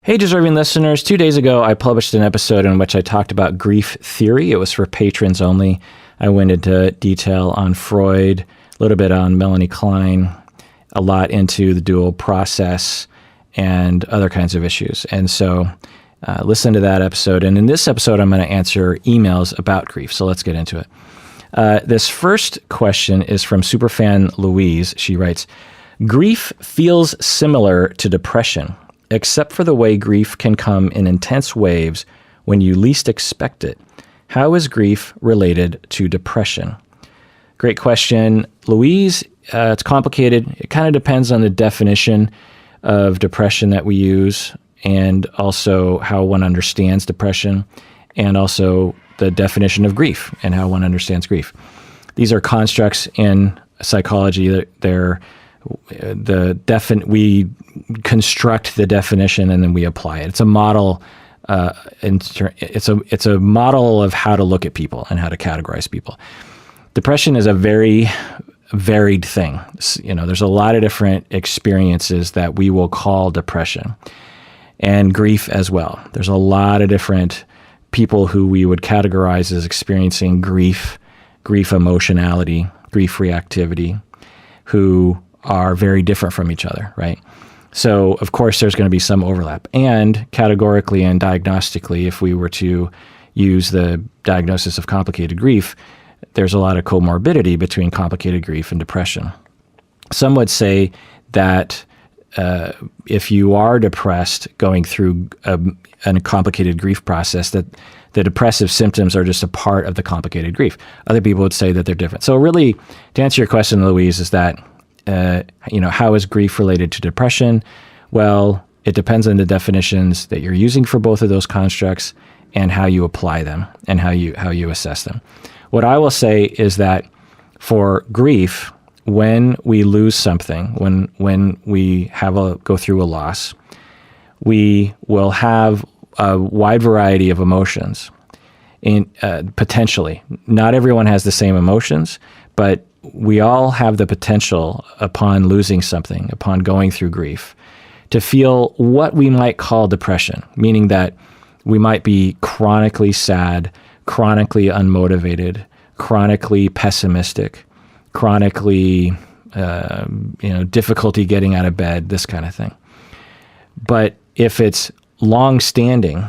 Hey, deserving listeners. 2 days ago, I published an episode in which I talked about grief theory. It was for patrons only. I went into detail on Freud, a little bit on Melanie Klein, a lot into the dual process and other kinds of issues. And so listen to that episode. And in this episode, I'm going to answer emails about grief. So let's get into it. This first question is from superfan Louise. She writes, grief feels similar to depression, except for the way grief can come in intense waves when you least expect it. How is grief related to depression? Great question, Louise. It's complicated. It kind of depends on the definition of depression that we use, and also how one understands depression, and also the definition of grief and how one understands grief. These are constructs in psychology. We construct the definition and then we apply it. It's a model. It's a model of how to look at people and how to categorize people. Depression is a very varied thing. There's a lot of different experiences that we will call depression, and grief as well. There's a lot of different people who we would categorize as experiencing grief emotionality, grief reactivity, who are very different from each other, right? So, of course, there's going to be some overlap. And categorically and diagnostically, if we were to use the diagnosis of complicated grief, there's a lot of comorbidity between complicated grief and depression. Some would say that if you are depressed going through a complicated grief process, that the depressive symptoms are just a part of the complicated grief. Other people would say that they're different. So really, to answer your question, Louise, is that how is grief related to depression? Well, it depends on the definitions that you're using for both of those constructs and how you apply them and how you assess them. What I will say is that for grief, when we lose something, when we go through a loss, we will have a wide variety of emotions. Potentially, not everyone has the same emotions, but we all have the potential upon losing something, upon going through grief, to feel what we might call depression, meaning that we might be chronically sad, chronically unmotivated, chronically pessimistic, chronically difficulty getting out of bed, this kind of thing. But if it's long-standing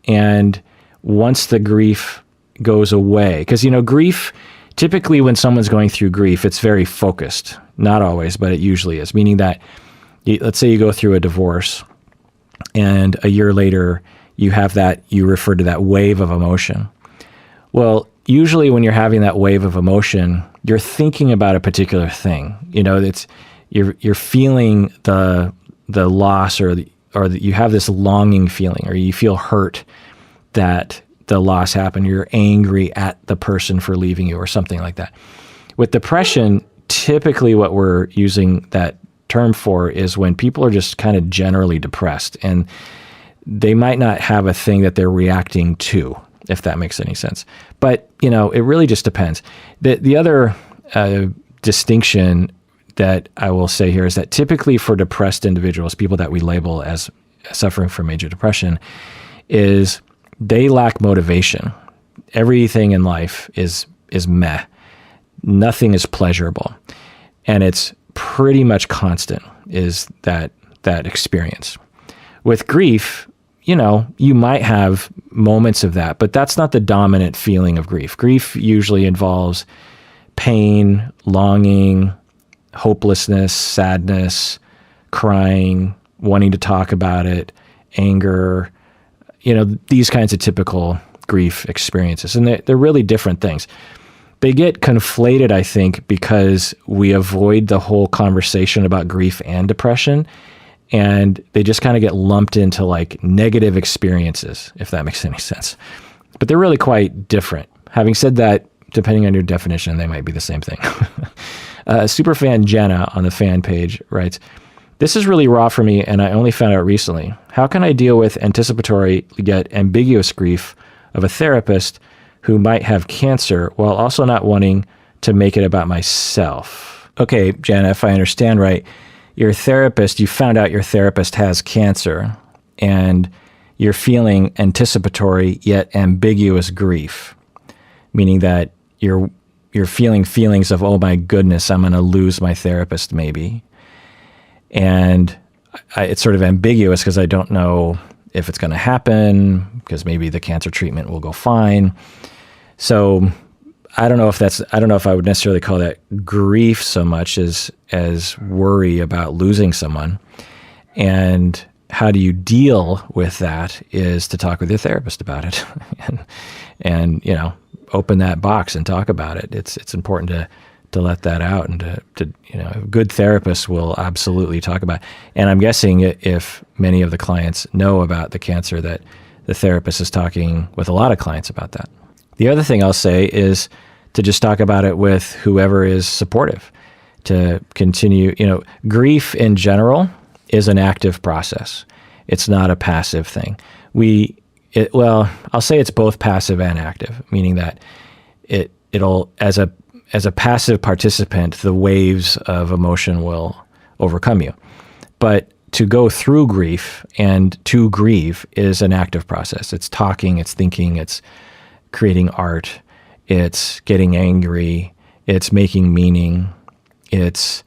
and once the grief goes away, because grief, typically when someone's going through grief, it's very focused. Not always, but it usually is. Meaning that, let's say you go through a divorce and a year later you refer to that wave of emotion. Well, usually when you're having that wave of emotion, you're thinking about a particular thing. You're feeling the loss or you have this longing feeling, or you feel hurt that the loss happened. You're angry at the person for leaving you or something like that. With depression, typically what we're using that term for is when people are just kind of generally depressed and they might not have a thing that they're reacting to, if that makes any sense. But, it really just depends. The other distinction that I will say here is that typically for depressed individuals, people that we label as suffering from major depression, is they lack motivation. Everything in life is meh. Nothing is pleasurable. And it's pretty much constant, is that experience. With grief, you might have moments of that, but that's not the dominant feeling of grief. Grief usually involves pain, longing, hopelessness, sadness, crying, wanting to talk about it, anger, these kinds of typical grief experiences. And they're really different things. They get conflated, I think, because we avoid the whole conversation about grief and depression, and they just kind of get lumped into like negative experiences, if that makes any sense. But they're really quite different. Having said that, depending on your definition, they might be the same thing. Superfan Jenna on the fan page writes, "This is really raw for me, and I only found out recently. How can I deal with anticipatory yet ambiguous grief of a therapist who might have cancer while also not wanting to make it about myself?" Okay, Jenna, if I understand right, you found out your therapist has cancer, and you're feeling anticipatory yet ambiguous grief, meaning that you're feeling feelings of, oh my goodness, I'm going to lose my therapist maybe. And it's sort of ambiguous because I don't know if it's going to happen, because maybe the cancer treatment will go fine. So I don't know if I would necessarily call that grief so much as worry about losing someone. And how do you deal with that is to talk with your therapist about it and open that box and talk about it. It's important to let that out, and to a good therapist will absolutely talk about it. And I'm guessing if many of the clients know about the cancer, that the therapist is talking with a lot of clients about that. The other thing I'll say is to just talk about it with whoever is supportive, to continue. Grief in general is an active process. It's not a passive thing. I'll say it's both passive and active, meaning that it'll as a passive participant, the waves of emotion will overcome you. But to go through grief and to grieve is an active process. It's talking, it's thinking, it's creating art, it's getting angry, it's making meaning, it's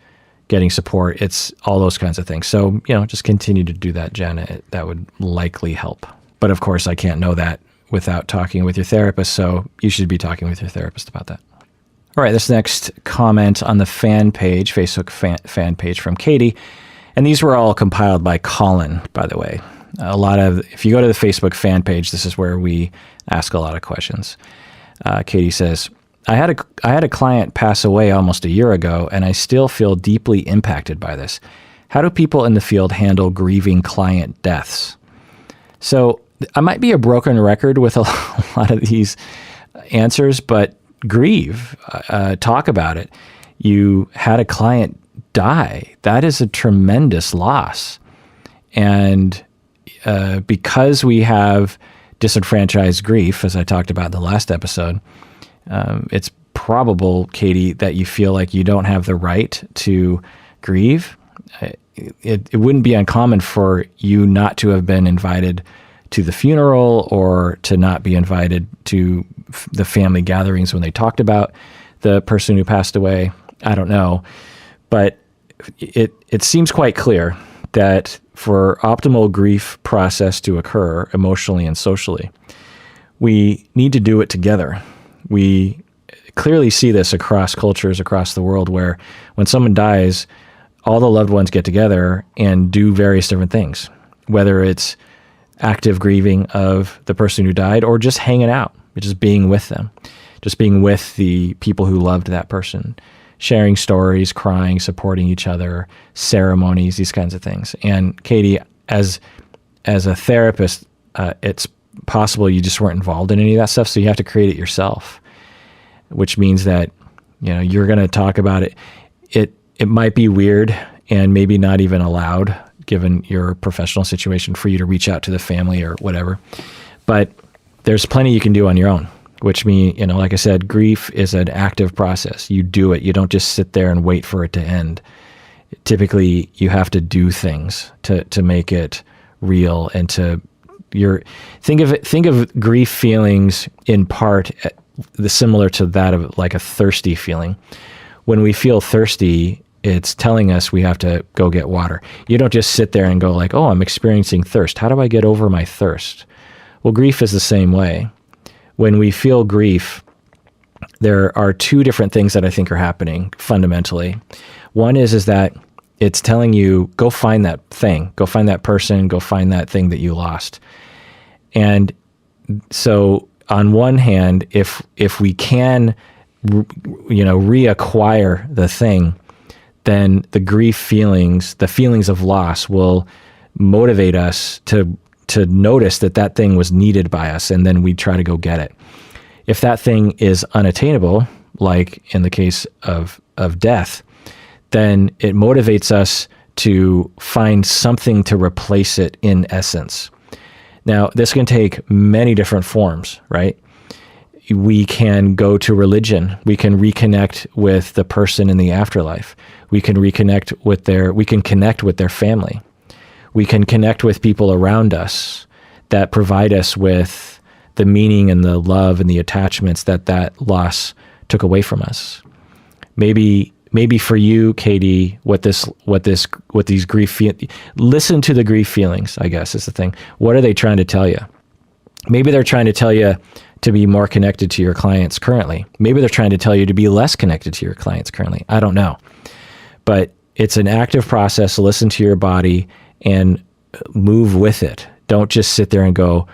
getting support, it's all those kinds of things. So, just continue to do that, Jen. That would likely help. But of course, I can't know that without talking with your therapist, so you should be talking with your therapist about that. All right, this next comment on the fan page, Facebook fan page from Katie, and these were all compiled by Colin, by the way. If you go to the Facebook fan page, this is where we ask a lot of questions. Katie says, I had a client pass away almost a year ago, and I still feel deeply impacted by this. How do people in the field handle grieving client deaths? So I might be a broken record with a lot of these answers, but grieve, talk about it. You had a client die. That is a tremendous loss. And because we have disenfranchised grief, as I talked about in the last episode, it's probable, Katie, that you feel like you don't have the right to grieve. It wouldn't be uncommon for you not to have been invited to the funeral, or to not be invited to the family gatherings when they talked about the person who passed away. I don't know. But it seems quite clear that for optimal grief process to occur emotionally and socially, we need to do it together. We clearly see this across cultures across the world, where when someone dies, all the loved ones get together and do various different things, whether it's active grieving of the person who died or just hanging out, just being with them, just being with the people who loved that person, sharing stories, crying, supporting each other, ceremonies, these kinds of things. And Katie, as a therapist, it's possible you just weren't involved in any of that stuff, so you have to create it yourself, which means that you're going to talk about it. It might be weird and maybe not even allowed, given your professional situation, for you to reach out to the family or whatever. But there's plenty you can do on your own, which means, like I said, grief is an active process. You do it. You don't just sit there and wait for it to end. Typically, you have to do things to make it real, and think of grief feelings in part similar to that of like a thirsty feeling. When we feel thirsty, it's telling us we have to go get water. You don't just sit there and go like, oh, I'm experiencing thirst. How do I get over my thirst? Well, grief is the same way. When we feel grief, there are two different things that I think are happening fundamentally. One is that it's telling you, go find that thing, go find that person, go find that thing that you lost. And so on one hand, if we can, reacquire the thing, then the grief feelings, the feelings of loss, will motivate us to notice that thing was needed by us, and then we try to go get it. If that thing is unattainable, like in the case of death, then it motivates us to find something to replace it in essence. Now, this can take many different forms, right? We can go to religion. We can reconnect with the person in the afterlife. We can connect with their family. We can connect with people around us that provide us with the meaning and the love and the attachments that that loss took away from us. Maybe for you, Katie, what these grief listen to the grief feelings, I guess is the thing. What are they trying to tell you? Maybe they're trying to tell you to be more connected to your clients currently. Maybe they're trying to tell you to be less connected to your clients currently. I don't know. But it's an active process. Listen to your body and move with it. Don't just sit there and go,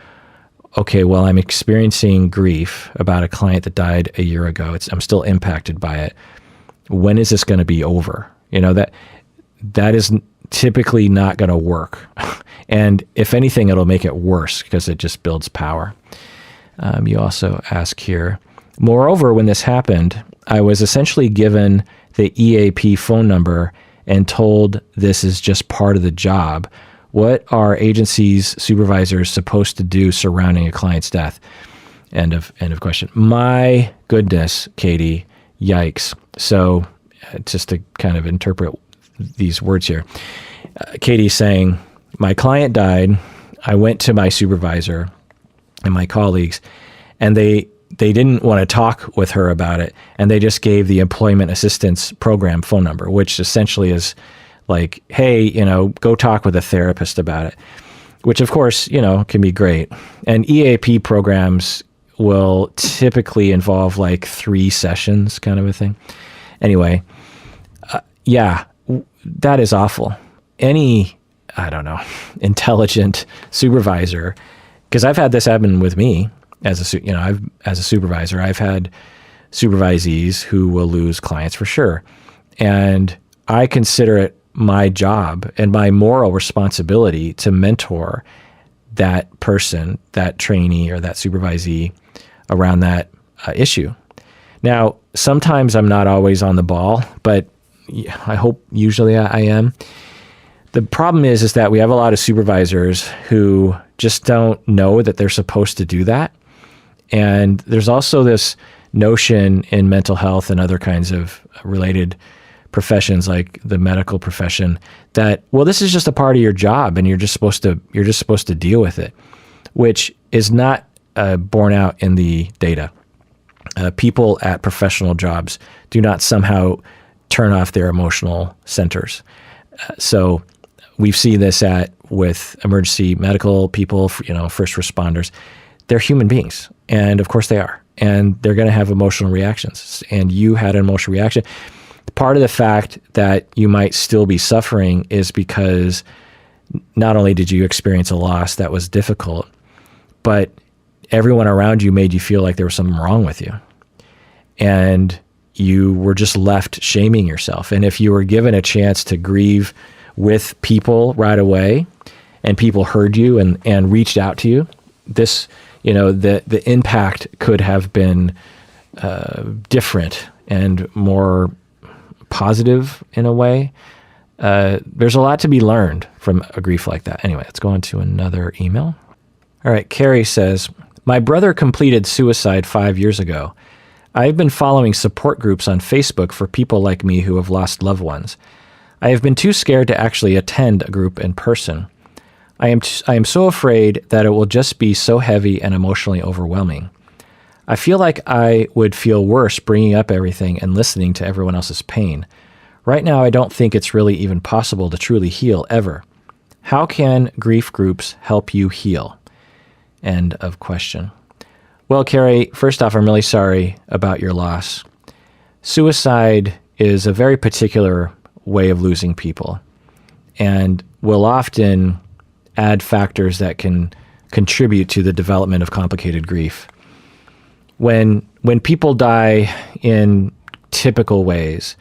okay, well, I'm experiencing grief about a client that died a year ago. I'm still impacted by it. When is this going to be over? That is typically not going to work. And if anything, it'll make it worse because it just builds power. You also ask here, moreover, when this happened, I was essentially given the EAP phone number and told this is just part of the job. What are agencies, supervisors supposed to do surrounding a client's death? End of question. My goodness, Katie, yikes. So just to kind of interpret these words here, Katie's saying, my client died. I went to my supervisor and my colleagues, and they didn't want to talk with her about it. And they just gave the employment assistance program phone number, which essentially is like, hey, go talk with a therapist about it, which of course, can be great. And EAP programs will typically involve like 3 sessions kind of a thing. Anyway, that is awful. Any, intelligent supervisor, because I've had this happen with me as a supervisor. I've had supervisees who will lose clients for sure. And I consider it my job and my moral responsibility to mentor that person, that trainee or that supervisee around that issue. Now, sometimes I'm not always on the ball, but I hope usually I am. The problem is that we have a lot of supervisors who just don't know that they're supposed to do that. And there's also this notion in mental health and other kinds of related professions like the medical profession that, well, this is just a part of your job and you're just supposed to deal with it, which is not borne out in the data. People at professional jobs do not somehow turn off their emotional centers. So we've seen this with emergency medical people, first responders. They're human beings, and of course they are, and they're going to have emotional reactions. And you had an emotional reaction. Part of the fact that you might still be suffering is because not only did you experience a loss that was difficult, but everyone around you made you feel like there was something wrong with you. And you were just left shaming yourself. And if you were given a chance to grieve with people right away, and people heard you and reached out to you, the impact could have been different and more positive in a way. There's a lot to be learned from a grief like that. Anyway, let's go on to another email. All right, Carrie says, my brother completed suicide 5 years ago. I've been following support groups on Facebook for people like me who have lost loved ones. I have been too scared to actually attend a group in person. I am so afraid that it will just be so heavy and emotionally overwhelming. I feel like I would feel worse bringing up everything and listening to everyone else's pain. Right now, I don't think it's really even possible to truly heal ever. How can grief groups help you heal? End of question. Well, Carrie, first off, I'm really sorry about your loss. Suicide is a very particular way of losing people and will often add factors that can contribute to the development of complicated grief. When people die in typical ways,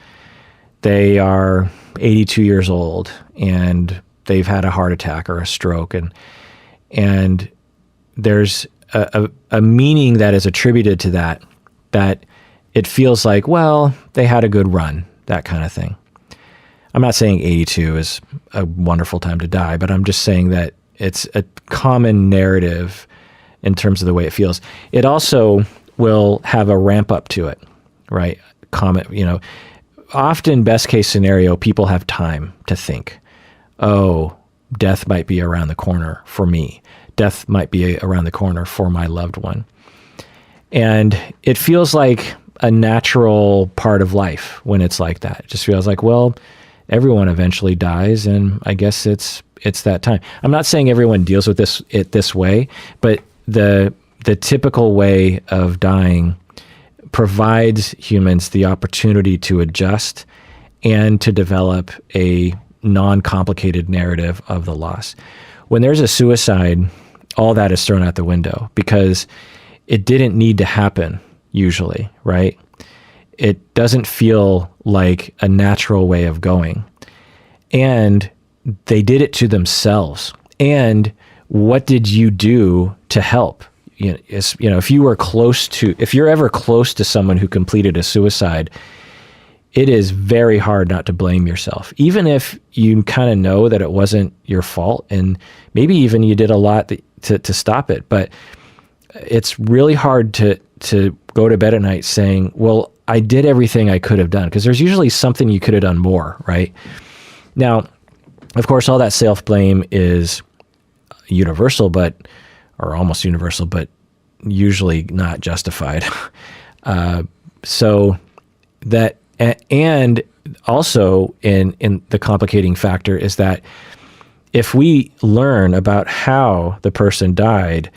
they are 82 years old and they've had a heart attack or a stroke, and there's a meaning that is attributed to that it feels like, well, they had a good run, that kind of thing. I'm not saying 82 is a wonderful time to die, but I'm just saying that it's a common narrative in terms of the way it feels. It also will have a ramp up to it, right? Often best case scenario, people have time to think, oh, death might be around the corner for me. Death might be around the corner for my loved one. And it feels like a natural part of life when it's like that. It just feels like, well, everyone eventually dies, and I guess it's that time. I'm not saying everyone deals with this way, but the typical way of dying provides humans the opportunity to adjust and to develop a non-complicated narrative of the loss. When there's a suicide, all that is thrown out the window because it didn't need to happen usually, right? It doesn't feel like a natural way of going. And they did it to themselves. And what did you do to help? If you're ever close to someone who completed a suicide, it is very hard not to blame yourself, even if you kind of know that it wasn't your fault, and maybe even you did a lot to stop it. But it's really hard to go to bed at night saying, well, I did everything I could have done, because there's usually something you could have done more, right? Now, of course, all that self-blame is universal, or almost universal, but usually not justified. So that, and also in the complicating factor is that if we learn about how the person died,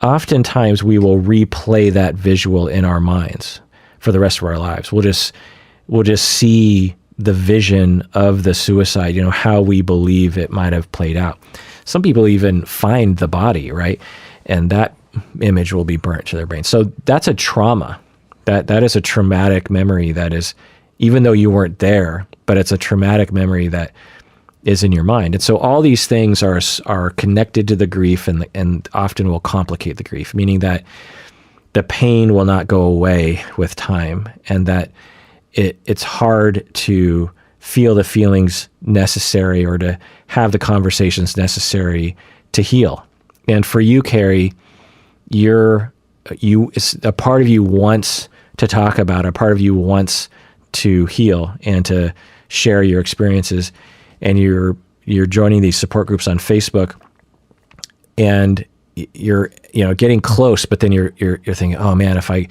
oftentimes we will replay that visual in our minds for the rest of our lives. We'll just see the vision of the suicide, how we believe it might have played out. Some people even find the body, right? And that image will be burnt to their brain. So that's a trauma. That is a traumatic memory that is, even though you weren't there, but it's a traumatic memory that is in your mind. And so all these things are connected to the grief and often will complicate the grief, meaning that the pain will not go away with time, and that it's hard to feel the feelings necessary or to have the conversations necessary to heal. And for you, Carrie, a part of you wants to talk about, a part of you wants to heal and to share your experiences, and you're joining these support groups on Facebook, and you're getting close, but then you're thinking, oh man, if I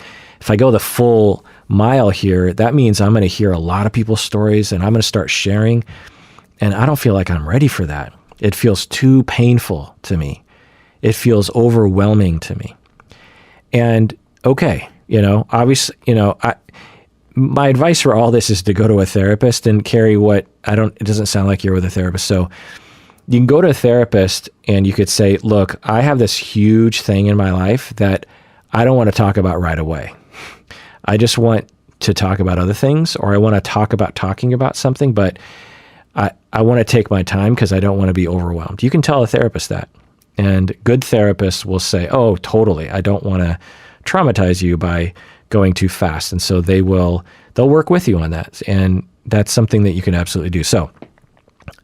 go the full mile here, that means I'm going to hear a lot of people's stories, and I'm going to start sharing, and I don't feel like I'm ready for that. It feels too painful to me. It feels overwhelming to me. And okay, obviously, my advice for all this is to go to a therapist. And Carrie, it doesn't sound like you're with a therapist. So you can go to a therapist and you could say, look, I have this huge thing in my life that I don't want to talk about right away. I just want to talk about other things, or I want to talk about talking about something, but I want to take my time because I don't want to be overwhelmed. You can tell a therapist that. And good therapists will say, oh, totally, I don't want to traumatize you by going too fast. And so they'll work with you on that. And that's something that you can absolutely do. So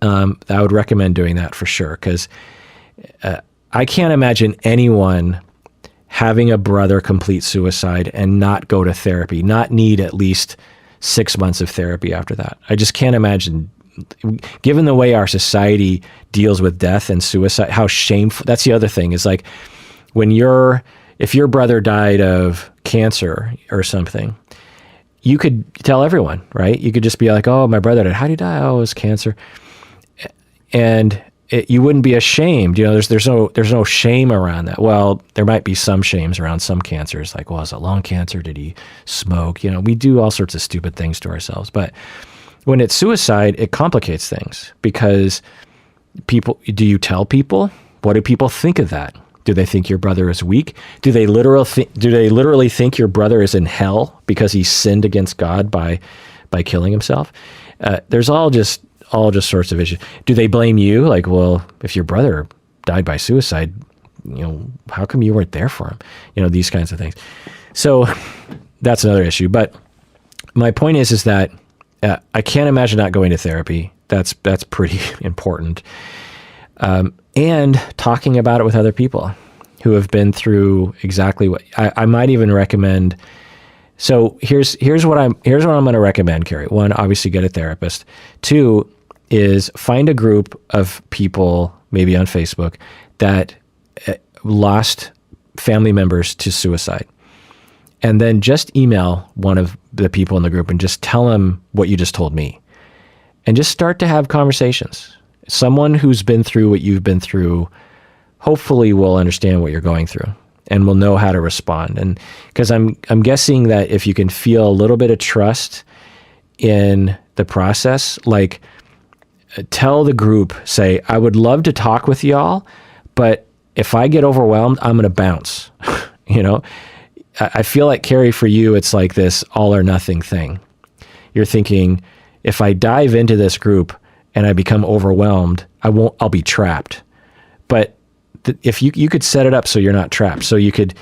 I would recommend doing that for sure, because I can't imagine anyone having a brother complete suicide and not go to therapy, not need at least 6 months of therapy after that. I just can't imagine, given the way our society deals with death and suicide, how shameful. That's the other thing, is like if your brother died of cancer or something, you could tell everyone, right? You could just be like, oh, my brother died. How did he die? Oh, it was cancer. And you wouldn't be ashamed. There's no shame around that. Well, there might be some shames around some cancers, like, well, is it lung cancer? Did he smoke? We do all sorts of stupid things to ourselves. But when it's suicide, it complicates things, because do you tell people? What do people think of that? Do they think your brother is weak? Do they literally think your brother is in hell because he sinned against God by killing himself? There's all just sorts of issues. Do they blame you? Like, well, if your brother died by suicide, how come you weren't there for him? These kinds of things. So that's another issue. But my point is that I can't imagine not going to therapy. That's pretty important. And talking about it with other people who have been through exactly what I might even recommend. So here's what I'm going to recommend, Carrie. One, obviously get a therapist. Two, is find a group of people, maybe on Facebook, that lost family members to suicide. And then just email one of the people in the group and just tell them what you just told me. And just start to have conversations. Someone who's been through what you've been through hopefully will understand what you're going through and will know how to respond. And because I'm guessing that if you can feel a little bit of trust in the process, like tell the group, say, I would love to talk with y'all, but if I get overwhelmed, I'm going to bounce. You know, I feel like, Carrie, for you, it's like this all or nothing thing. You're thinking, if I dive into this group and I become overwhelmed, I'll be trapped. But if you could set it up so you're not trapped, so you could,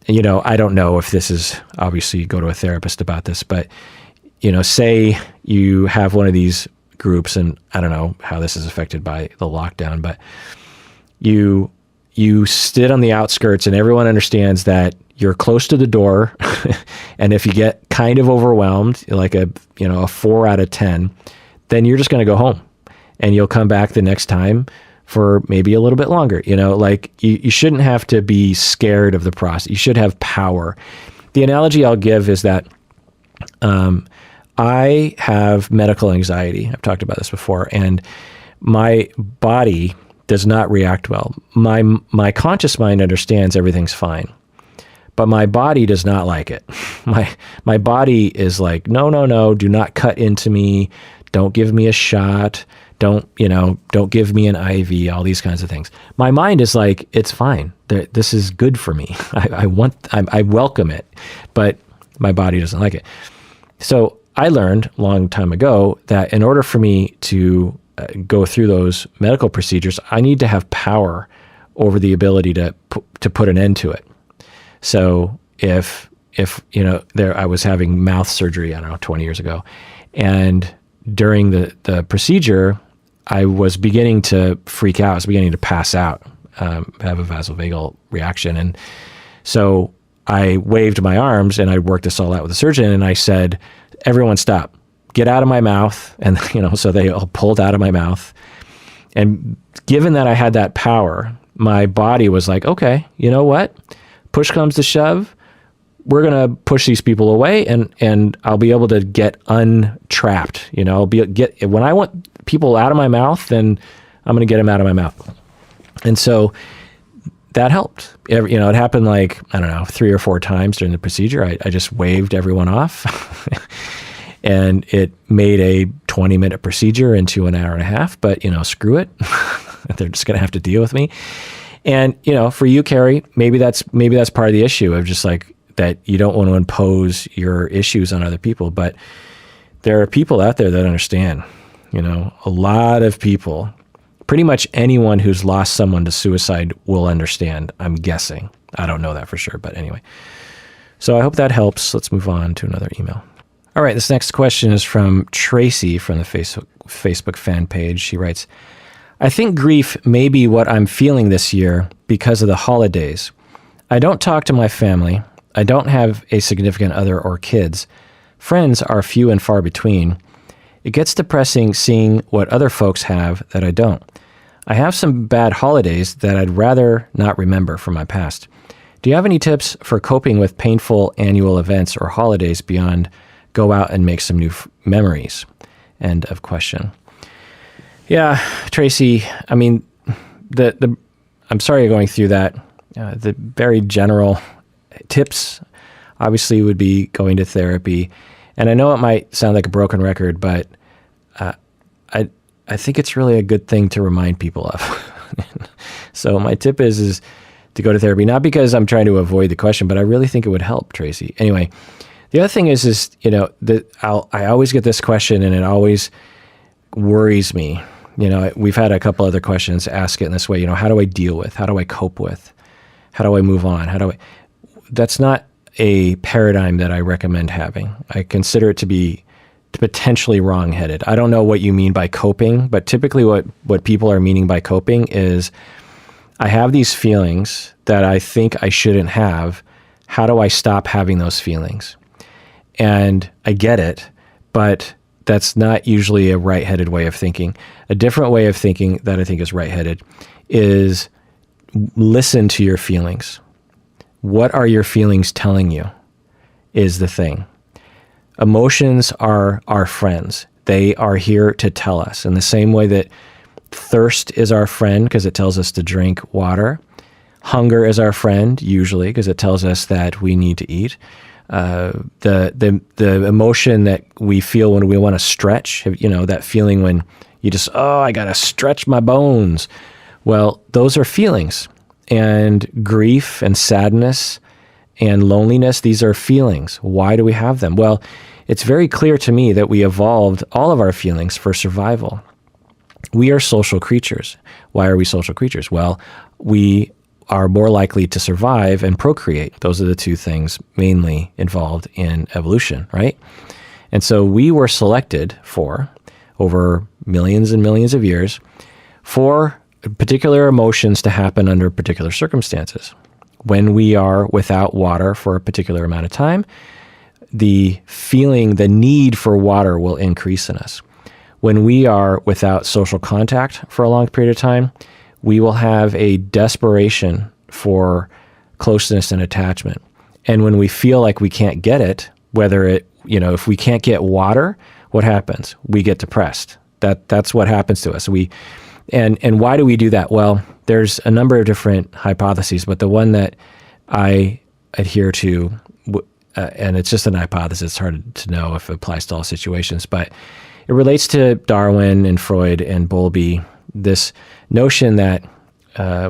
you know, I don't know if this is, obviously go to a therapist about this, but, you know, say you have one of these groups, and I don't know how this is affected by the lockdown, but you sit on the outskirts and everyone understands that you're close to the door. And if you get kind of overwhelmed, like a 4 out of 10, then you're just going to go home and you'll come back the next time for maybe a little bit longer. You know, like you shouldn't have to be scared of the process. You should have power. The analogy I'll give is that I have medical anxiety. I've talked about this before, and my body does not react well. My conscious mind understands everything's fine, but my body does not like it. My body is like, no, do not cut into me. Don't give me a shot. Don't give me an IV, all these kinds of things. My mind is like, it's fine. This is good for me. I welcome it, but my body doesn't like it. So I learned a long time ago that in order for me to go through those medical procedures, I need to have power over the ability to put an end to it. So if I was having mouth surgery, I don't know, 20 years ago, and during the procedure, I was beginning to freak out. I was beginning to pass out, have a vasovagal reaction. And so I waved my arms and I worked this all out with the surgeon, and I said, everyone stop, get out of my mouth. And, so they all pulled out of my mouth. And given that I had that power, my body was like, okay, you know what? Push comes to shove. We're going to push these people away, and I'll be able to get untrapped. When I want people out of my mouth, then I'm going to get them out of my mouth. And so that helped. It happened like, I don't know, 3 or 4 times during the procedure. I just waved everyone off and it made a 20-minute procedure into an hour and a half, but screw it. They're just going to have to deal with me. And, for you, Carrie, maybe that's part of the issue of just like that you don't want to impose your issues on other people, but there are people out there that understand, a lot of people, pretty much anyone who's lost someone to suicide will understand, I'm guessing. I don't know that for sure, but anyway. So I hope that helps. Let's move on to another email. All right, this next question is from Tracy from the Facebook fan page. She writes, I think grief may be what I'm feeling this year because of the holidays. I don't talk to my family. I don't have a significant other or kids. Friends are few and far between. It gets depressing seeing what other folks have that I don't. I have some bad holidays that I'd rather not remember from my past. Do you have any tips for coping with painful annual events or holidays beyond go out and make some new memories? End of question. Yeah, Tracy, I mean, I'm sorry you're going through that. The very general tips obviously would be going to therapy. And I know it might sound like a broken record, but I think it's really a good thing to remind people of. So my tip is to go to therapy, not because I'm trying to avoid the question, but I really think it would help, Tracy. Anyway, the other thing is I always get this question and it always worries me. We've had a couple other questions ask it in this way, how do I deal with, how do I cope with, how do I move on? That's not a paradigm that I recommend having. I consider it to be potentially wrong-headed. I don't know what you mean by coping, but typically what people are meaning by coping is I have these feelings that I think I shouldn't have. How do I stop having those feelings? And I get it, but that's not usually a right-headed way of thinking. A different way of thinking that I think is right-headed is listen to your feelings. What are your feelings telling you is the thing. Emotions are our friends. They are here to tell us. In the same way that thirst is our friend because it tells us to drink water. Hunger is our friend, usually, because it tells us that we need to eat. The emotion that we feel when we want to stretch, that feeling when you just, I got to stretch my bones. Well, those are feelings. And grief and sadness and loneliness, these are feelings. Why do we have them? Well, it's very clear to me that we evolved all of our feelings for survival. We are social creatures. Why are we social creatures? Well, we are more likely to survive and procreate. Those are the two things mainly involved in evolution, right? And so we were selected for, over millions and millions of years, for particular emotions to happen under particular circumstances. When we are without water for a particular amount of time, the need for water will increase in us. When we are without social contact for a long period of time, we will have a desperation for closeness and attachment. And when we feel like we can't get it, if we can't get water, what happens? We get depressed. That's what happens to us. And why do we do that? Well, there's a number of different hypotheses, but the one that I adhere to, and it's just an hypothesis, it's hard to know if it applies to all situations, but it relates to Darwin and Freud and Bowlby, this notion that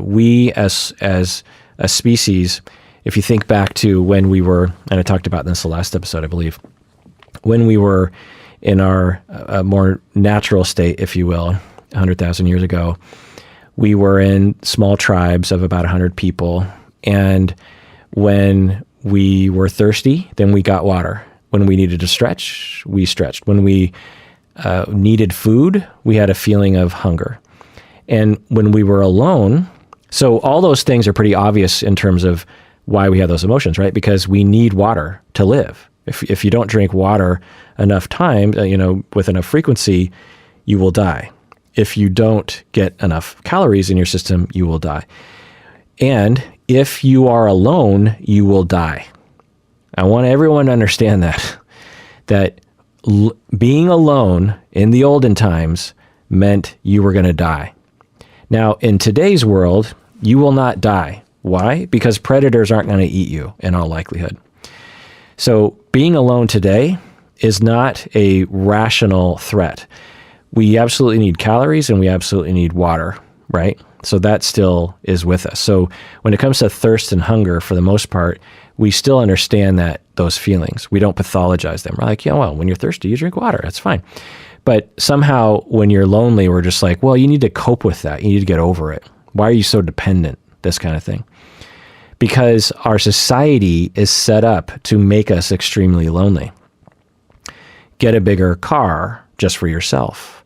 we as a species, if you think back to when we were, and I talked about this in the last episode, I believe, when we were in our more natural state, if you will, 100,000 years ago, we were in small tribes of about 100 people. And when we were thirsty, then we got water. When we needed to stretch, we stretched. When we needed food, we had a feeling of hunger. And when we were alone, so all those things are pretty obvious in terms of why we have those emotions, right? Because we need water to live. If you don't drink water enough time, with enough frequency, you will die. If you don't get enough calories in your system, you will die. And if you are alone, you will die. I want everyone to understand that being alone in the olden times meant you were going to die. Now, in today's world, you will not die. Why? Because predators aren't going to eat you in all likelihood. So being alone today is not a rational threat. We absolutely need calories and we absolutely need water, right? So that still is with us. So when it comes to thirst and hunger, for the most part, we still understand those feelings. We don't pathologize them. We're like, when you're thirsty, you drink water. That's fine. But somehow when you're lonely, we're just like, well, you need to cope with that. You need to get over it. Why are you so dependent? This kind of thing. Because our society is set up to make us extremely lonely. Get a bigger car just for yourself.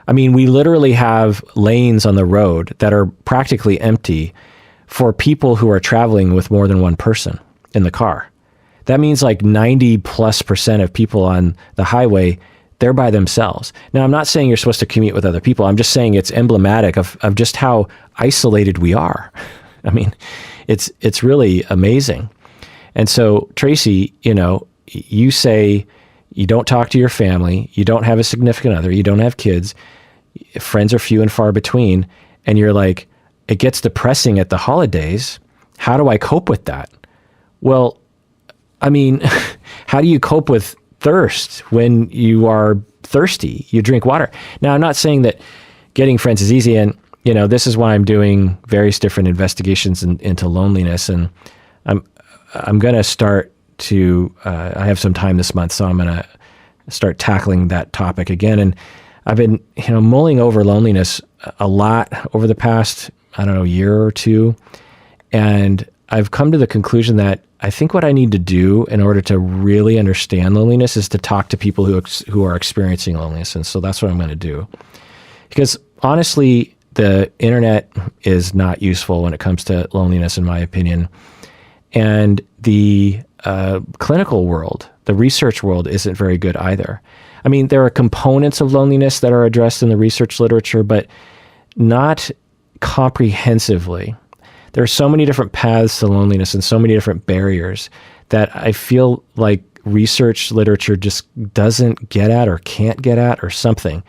I mean, we literally have lanes on the road that are practically empty for people who are traveling with more than one person in the car. That means like 90+% of people on the highway, they're by themselves. Now, I'm not saying you're supposed to commute with other people. I'm just saying it's emblematic of just how isolated we are. I mean, it's really amazing. And so, Tracy, you say you don't talk to your family, you don't have a significant other, you don't have kids, friends are few and far between, and you're like, it gets depressing at the holidays. How do I cope with that? Well, I mean, how do you cope with thirst when you are thirsty? You drink water. Now, I'm not saying that getting friends is easy, and this is why I'm doing various different investigations into loneliness, and I'm going to start to, I have some time this month, so I'm going to start tackling that topic again. And I've been, mulling over loneliness a lot over the past, year or two. And I've come to the conclusion that I think what I need to do in order to really understand loneliness is to talk to people who are experiencing loneliness. And so that's what I'm going to do. Because honestly, the internet is not useful when it comes to loneliness, in my opinion. And the clinical world, the research world, isn't very good either. I mean, there are components of loneliness that are addressed in the research literature, but not comprehensively. There are so many different paths to loneliness and so many different barriers that I feel like research literature just doesn't get at or can't get at or something.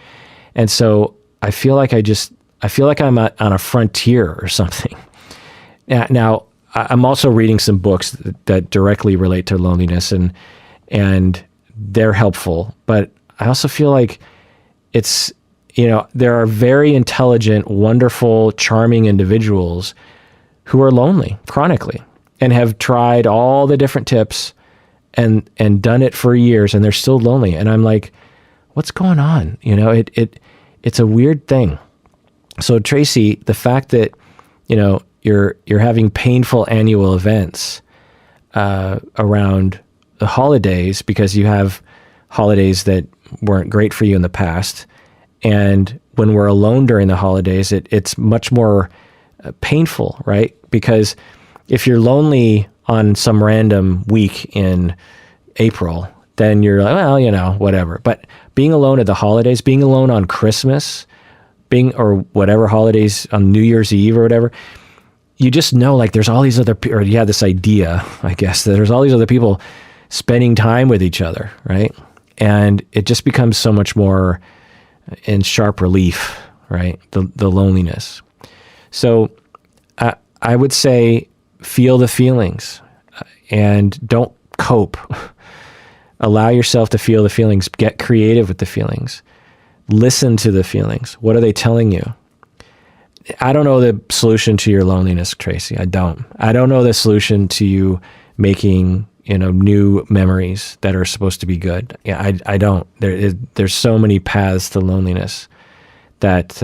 And so I feel like I'm on a frontier or something. Now, I'm also reading some books that directly relate to loneliness, and they're helpful. But I also feel like it's, there are very intelligent, wonderful, charming individuals who are lonely chronically and have tried all the different tips and done it for years, and they're still lonely. And I'm like, what's going on? It's a weird thing. So Tracy, the fact that, you're having painful annual events around the holidays because you have holidays that weren't great for you in the past. And when we're alone during the holidays, it's much more painful, right? Because if you're lonely on some random week in April, then you're like, well, whatever. But being alone at the holidays, being alone on Christmas, or whatever holidays on New Year's Eve or whatever, you just know like there's all these other, or you have this idea, I guess, that there's all these other people spending time with each other, right? And it just becomes so much more in sharp relief, right? The loneliness. So I would say feel the feelings and don't cope. Allow yourself to feel the feelings. Get creative with the feelings. Listen to the feelings. What are they telling you? I don't know the solution to your loneliness, Tracy. I don't know the solution to you making, new memories that are supposed to be good. Yeah, I don't. There's so many paths to loneliness that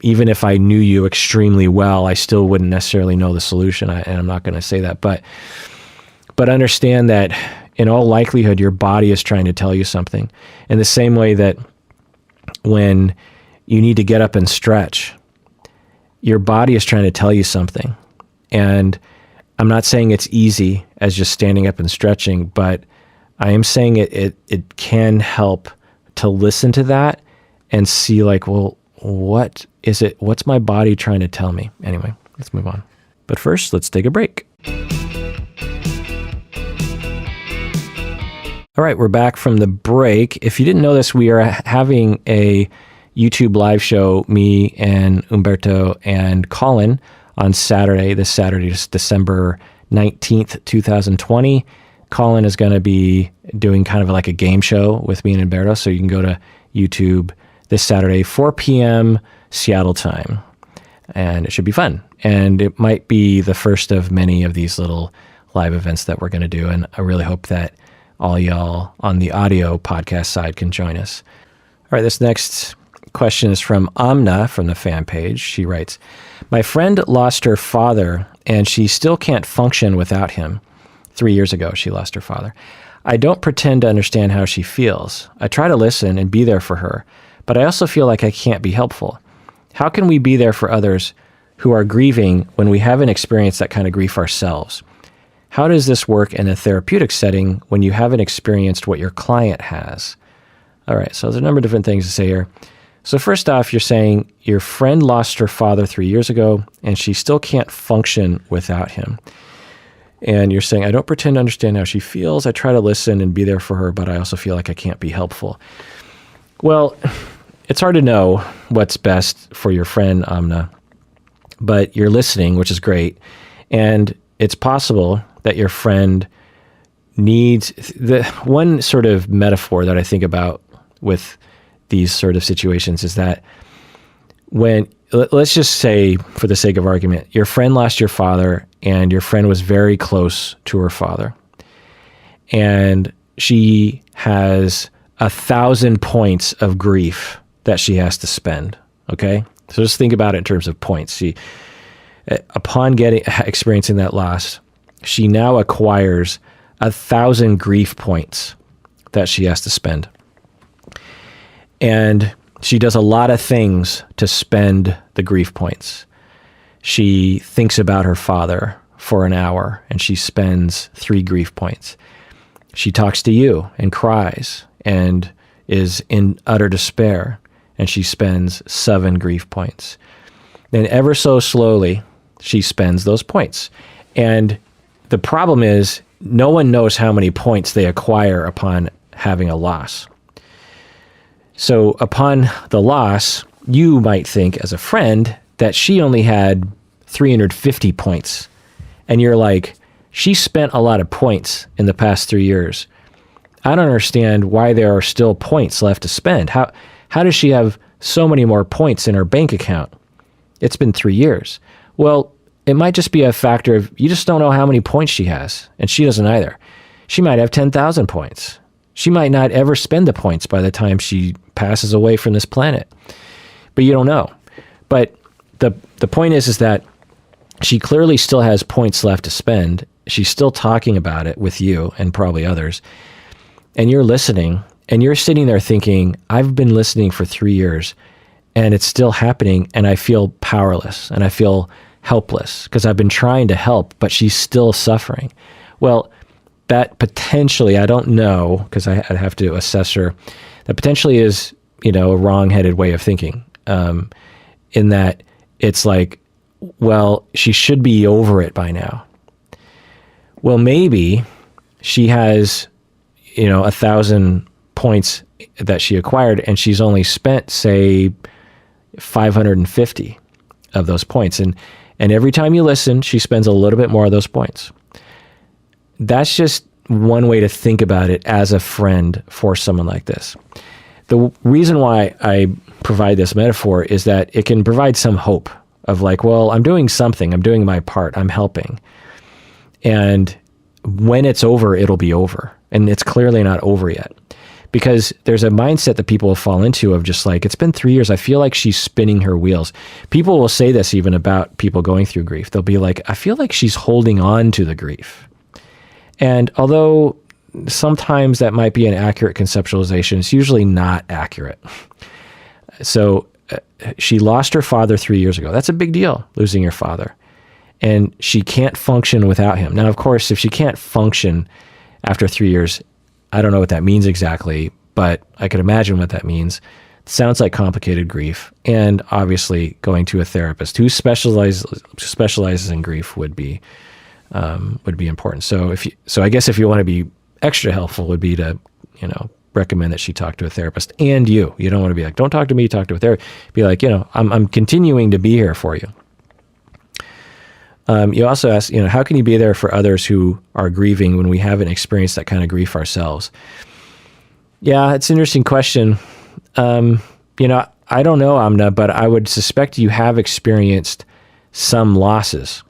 even if I knew you extremely well, I still wouldn't necessarily know the solution. And I'm not going to say that, but understand that in all likelihood, your body is trying to tell you something in the same way that when you need to get up and stretch, your body is trying to tell you something. And I'm not saying it's easy as just standing up and stretching, but I am saying it can help to listen to that and see like, well, what is it? What's my body trying to tell me? Anyway, let's move on. But first, let's take a break. All right, we're back from the break. If you didn't know this, we are having a YouTube live show, me and Umberto and Colin, on Saturday. This Saturday is December 19th, 2020. Colin is going to be doing kind of like a game show with me and Umberto, so you can go to YouTube this Saturday, 4 p.m. Seattle time, and it should be fun. And it might be the first of many of these little live events that we're going to do, and I really hope that all y'all on the audio podcast side can join us. All right, this next question is from Amna from the fan page. She writes, my friend lost her father and she still can't function without him. 3 years ago, she lost her father. I don't pretend to understand how she feels. I try to listen and be there for her, but I also feel like I can't be helpful. How can we be there for others who are grieving when we haven't experienced that kind of grief ourselves? How does this work in a therapeutic setting when you haven't experienced what your client has? All right, so there's a number of different things to say here. So first off, you're saying your friend lost her father 3 years ago and she still can't function without him. And you're saying, I don't pretend to understand how she feels. I try to listen and be there for her, but I also feel like I can't be helpful. Well, it's hard to know what's best for your friend, Amna, but you're listening, which is great. And it's possible that your friend needs the one sort of metaphor that I think about with these sort of situations is that when, let's just say for the sake of argument, your friend lost your father and your friend was very close to her father and she has 1,000 points of grief that she has to spend. Okay. So just think about it in terms of points. Upon experiencing that loss, she now acquires 1,000 grief points that she has to spend. And she does a lot of things to spend the grief points. She thinks about her father for an hour and she spends 3 grief points. She talks to you and cries and is in utter despair, and she spends 7 grief points. Then ever so slowly, she spends those points. And the problem is, no one knows how many points they acquire upon having a loss. So upon the loss, you might think as a friend that she only had 350 points. And you're like, she spent a lot of points in the past 3 years. I don't understand why there are still points left to spend. How does she have so many more points in her bank account? It's been 3 years. Well, it might just be a factor of you just don't know how many points she has, and she doesn't either. She might have 10,000 points. She might not ever spend the points by the time she passes away from this planet. But you don't know. But the point is that she clearly still has points left to spend. She's still talking about it with you and probably others. And you're listening, and you're sitting there thinking, I've been listening for 3 years, and it's still happening, and I feel powerless, and I feel helpless because I've been trying to help, but she's still suffering. Well, that potentially, I don't know, because I'd have to assess her, that potentially is, a wrong-headed way of thinking, in that it's like, well, she should be over it by now. Well, maybe she has, 1,000 points that she acquired, and she's only spent, say, 550 of those points. And every time you listen, she spends a little bit more of those points. That's just one way to think about it as a friend for someone like this. The reason why I provide this metaphor is that it can provide some hope of like, well, I'm doing something, I'm doing my part, I'm helping. And when it's over, it'll be over. And it's clearly not over yet. Because there's a mindset that people will fall into of just like, it's been 3 years, I feel like she's spinning her wheels. People will say this even about people going through grief. They'll be like, I feel like she's holding on to the grief. And although sometimes that might be an accurate conceptualization, it's usually not accurate. So she lost her father 3 years ago. That's a big deal, losing your father. And she can't function without him. Now, of course, if she can't function after 3 years, I don't know what that means exactly, but I could imagine what that means. It sounds like complicated grief. And obviously going to a therapist who specializes in grief would be important. So I guess if you want to be extra helpful would be to, recommend that she talk to a therapist. And you don't want to be like, don't talk to me, talk to a therapist. Be like, I'm continuing to be here for you. You also ask, how can you be there for others who are grieving when we haven't experienced that kind of grief ourselves? Yeah, it's an interesting question. I don't know, Amna, but I would suspect you have experienced some losses,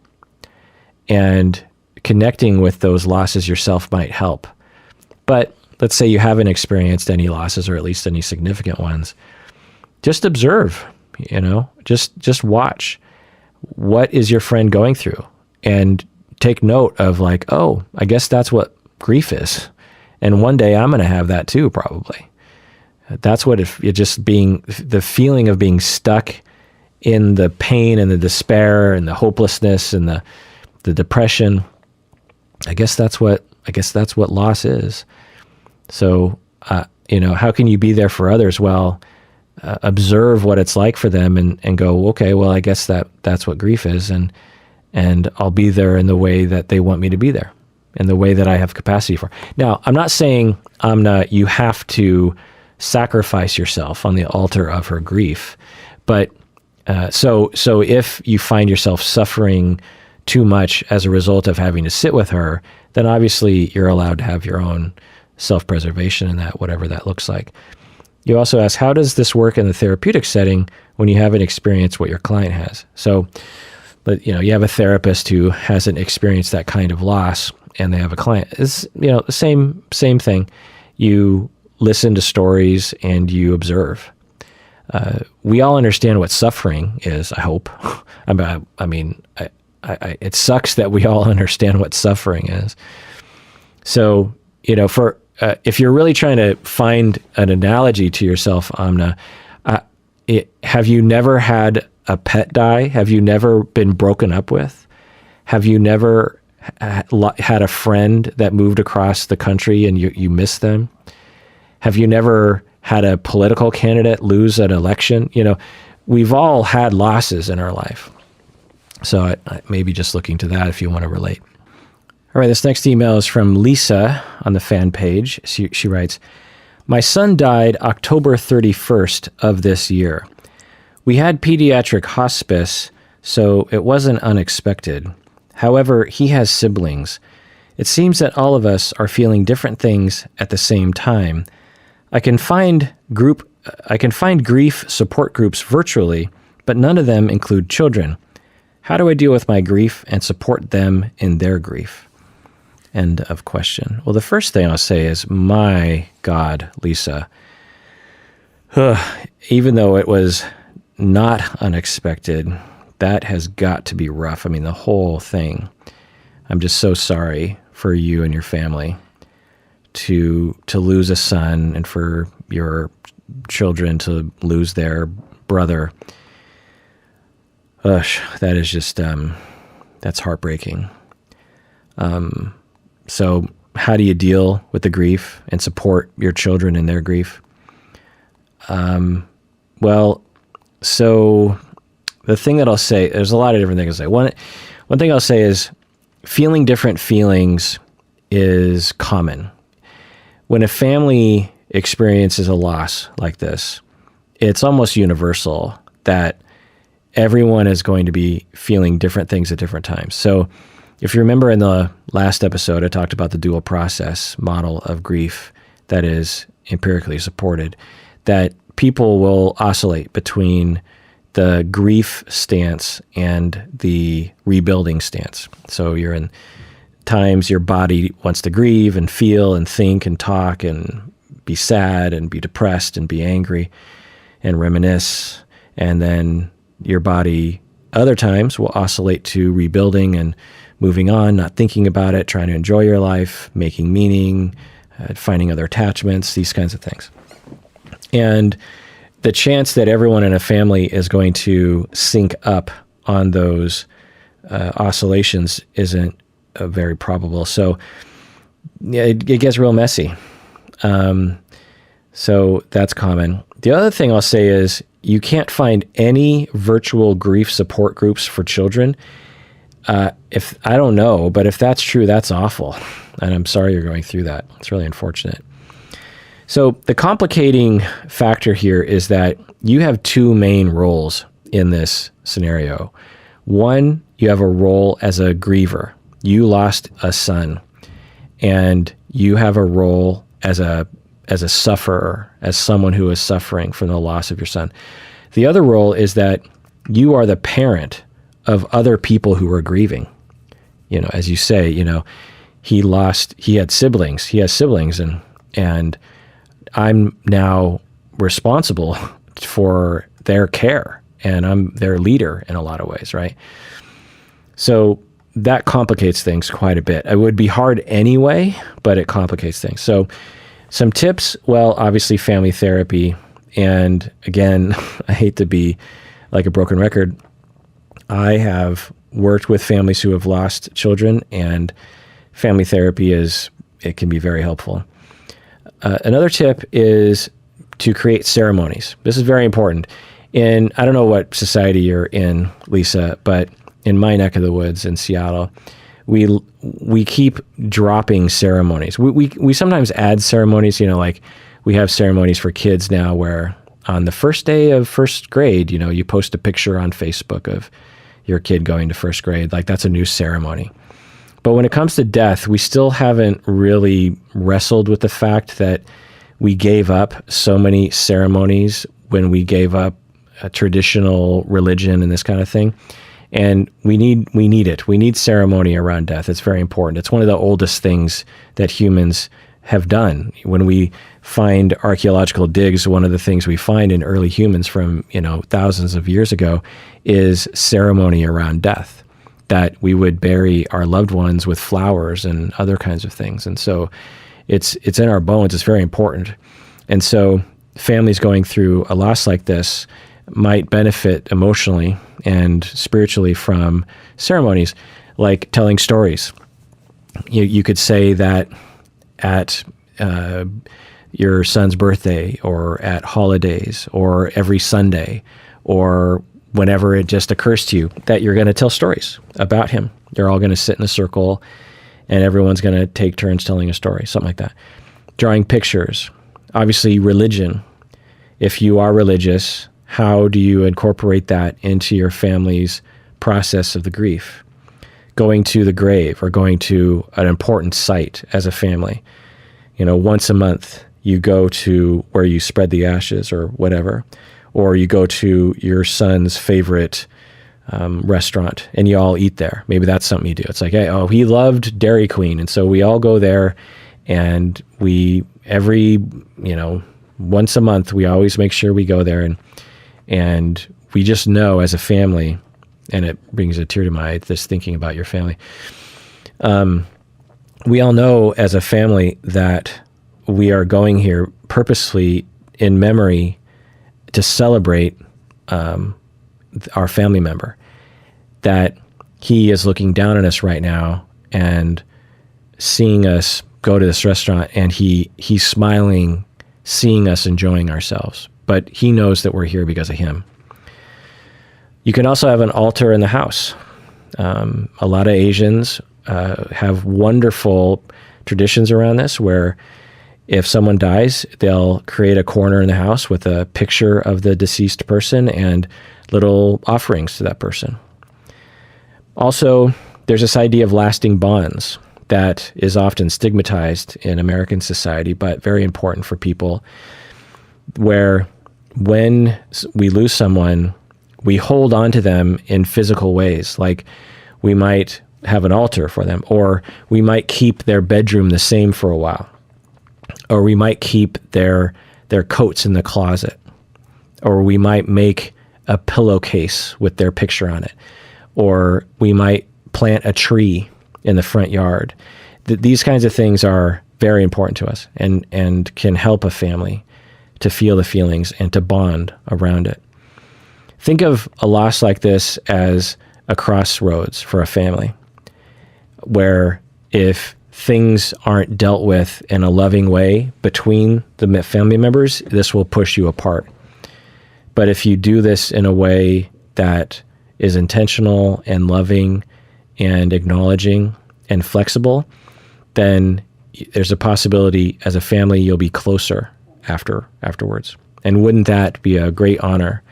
and connecting with those losses yourself might help. But let's say you haven't experienced any losses, or at least any significant ones. Just observe, just watch. What is your friend going through? And take note of like, oh, I guess that's what grief is. And one day I'm going to have that too, probably. That's what it just being, the feeling of being stuck in the pain and the despair and the hopelessness and the depression. I guess that's what loss is. So, how can you be there for others? Well, observe what it's like for them and go, okay, well, I guess that's what grief is. And I'll be there in the way that they want me to be there, in the way that I have capacity for. Now, I'm not saying, you have to sacrifice yourself on the altar of her grief. But so if you find yourself suffering too much as a result of having to sit with her, then obviously you're allowed to have your own self-preservation in that, whatever that looks like. You also ask, how does this work in the therapeutic setting when you haven't experienced what your client has? So, but you have a therapist who hasn't experienced that kind of loss, and they have a client. It's the same thing. You listen to stories and you observe. We all understand what suffering is, I hope. It sucks that we all understand what suffering is. So, if you're really trying to find an analogy to yourself, Amna, have you never had a pet die? Have you never been broken up with? Have you never had a friend that moved across the country and you miss them? Have you never had a political candidate lose an election. We've all had losses in our life. So I maybe just looking to that if you want to relate. All right, this next email is from Lisa on the fan page. She writes, "My son died October 31st of this year. We had pediatric hospice, so it wasn't unexpected. However, he has siblings. It seems that all of us are feeling different things at the same time. I can find grief support groups virtually, but none of them include children. How do I deal with my grief and support them in their grief?" End of question. Well, the first thing I'll say is, my God, Lisa, even though it was not unexpected, that has got to be rough. I mean, the whole thing. I'm just so sorry for you and your family to lose a son and for your children to lose their brother. That is just, that's heartbreaking. So how do you deal with the grief and support your children in their grief? Well, so the thing that I'll say, there's a lot of different things to say. One thing I'll say is feeling different feelings is common. When a family experiences a loss like this, it's almost universal that everyone is going to be feeling different things at different times. So if you remember in the last episode, I talked about the dual process model of grief that is empirically supported, that people will oscillate between the grief stance and the rebuilding stance. So you're in times your body wants to grieve and feel and think and talk and be sad and be depressed and be angry and reminisce. And then your body other times will oscillate to rebuilding and moving on, not thinking about it, trying to enjoy your life, making meaning, finding other attachments, these kinds of things. And the chance that everyone in a family is going to sync up on those oscillations isn't very probable. So yeah, it gets real messy. So that's common. The other thing I'll say is you can't find any virtual grief support groups for children. If I don't know, but if that's true, that's awful. And I'm sorry you're going through that. It's really unfortunate. So the complicating factor here is that you have two main roles in this scenario. One, you have a role as a griever. You lost a son, and you have a role as a sufferer, as someone who is suffering from the loss of your son. The other role is that you are the parent of other people who are grieving. As you say, he had siblings, he has siblings, and I'm now responsible for their care, and I'm their leader in a lot of ways, right? So that complicates things quite a bit. It would be hard anyway, but it complicates things. So some tips, well, obviously family therapy. And again, I hate to be like a broken record. I have worked with families who have lost children, and family therapy it can be very helpful. Another tip is to create ceremonies. This is very important. I don't know what society you're in, Lisa, but in my neck of the woods in Seattle, we keep dropping ceremonies. We sometimes add ceremonies, like we have ceremonies for kids now where on the first day of first grade, you post a picture on Facebook of your kid going to first grade. Like that's a new ceremony. But when it comes to death, we still haven't really wrestled with the fact that we gave up so many ceremonies when we gave up a traditional religion and this kind of thing. And we need it. We need ceremony around death. It's very important. It's one of the oldest things that humans have done. When we find archaeological digs, one of the things we find in early humans from, thousands of years ago is ceremony around death, that we would bury our loved ones with flowers and other kinds of things. And so it's in our bones. It's very important. And so families going through a loss like this might benefit emotionally and spiritually from ceremonies like telling stories. You could say that at your son's birthday or at holidays or every Sunday or whenever it just occurs to you that you're going to tell stories about him. You're all going to sit in a circle and everyone's going to take turns telling a story, something like that. Drawing pictures. Obviously, religion. If you are religious, how do you incorporate that into your family's process of the grief? Going to the grave or going to an important site as a family. Once a month, you go to where you spread the ashes or whatever, or you go to your son's favorite restaurant and you all eat there. Maybe that's something you do. It's like, hey, he loved Dairy Queen. And so we all go there and once a month, we always make sure we go there and we just know as a family, and it brings a tear to my eye, this thinking about your family. We all know as a family that we are going here purposely in memory to celebrate our family member, that he is looking down on us right now and seeing us go to this restaurant, and he's smiling, seeing us enjoying ourselves. But he knows that we're here because of him. You can also have an altar in the house. A lot of Asians have wonderful traditions around this, where if someone dies, they'll create a corner in the house with a picture of the deceased person and little offerings to that person. Also, there's this idea of lasting bonds that is often stigmatized in American society, but very important for people, where when we lose someone, we hold on to them in physical ways. Like we might have an altar for them, or we might keep their bedroom the same for a while, or we might keep their coats in the closet, or we might make a pillowcase with their picture on it, or we might plant a tree in the front yard. These kinds of things are very important to us and can help a family to feel the feelings and to bond around it. Think of a loss like this as a crossroads for a family, where if things aren't dealt with in a loving way between the family members, this will push you apart. But if you do this in a way that is intentional and loving and acknowledging and flexible, then there's a possibility as a family you'll be closer afterwards. And wouldn't that be a great honor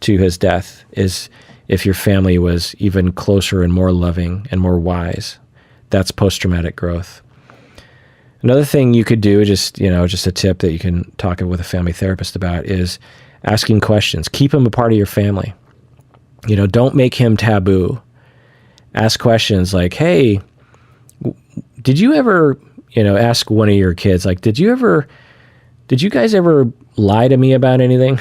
to his death, is if your family was even closer and more loving and more wise? That's post-traumatic growth. Another thing you could do, just a tip that you can talk with a family therapist about, is asking questions. Keep him a part of your family. Don't make him taboo. Ask questions like, hey, did you ever, ask one of your kids, like, did you guys ever lie to me about anything?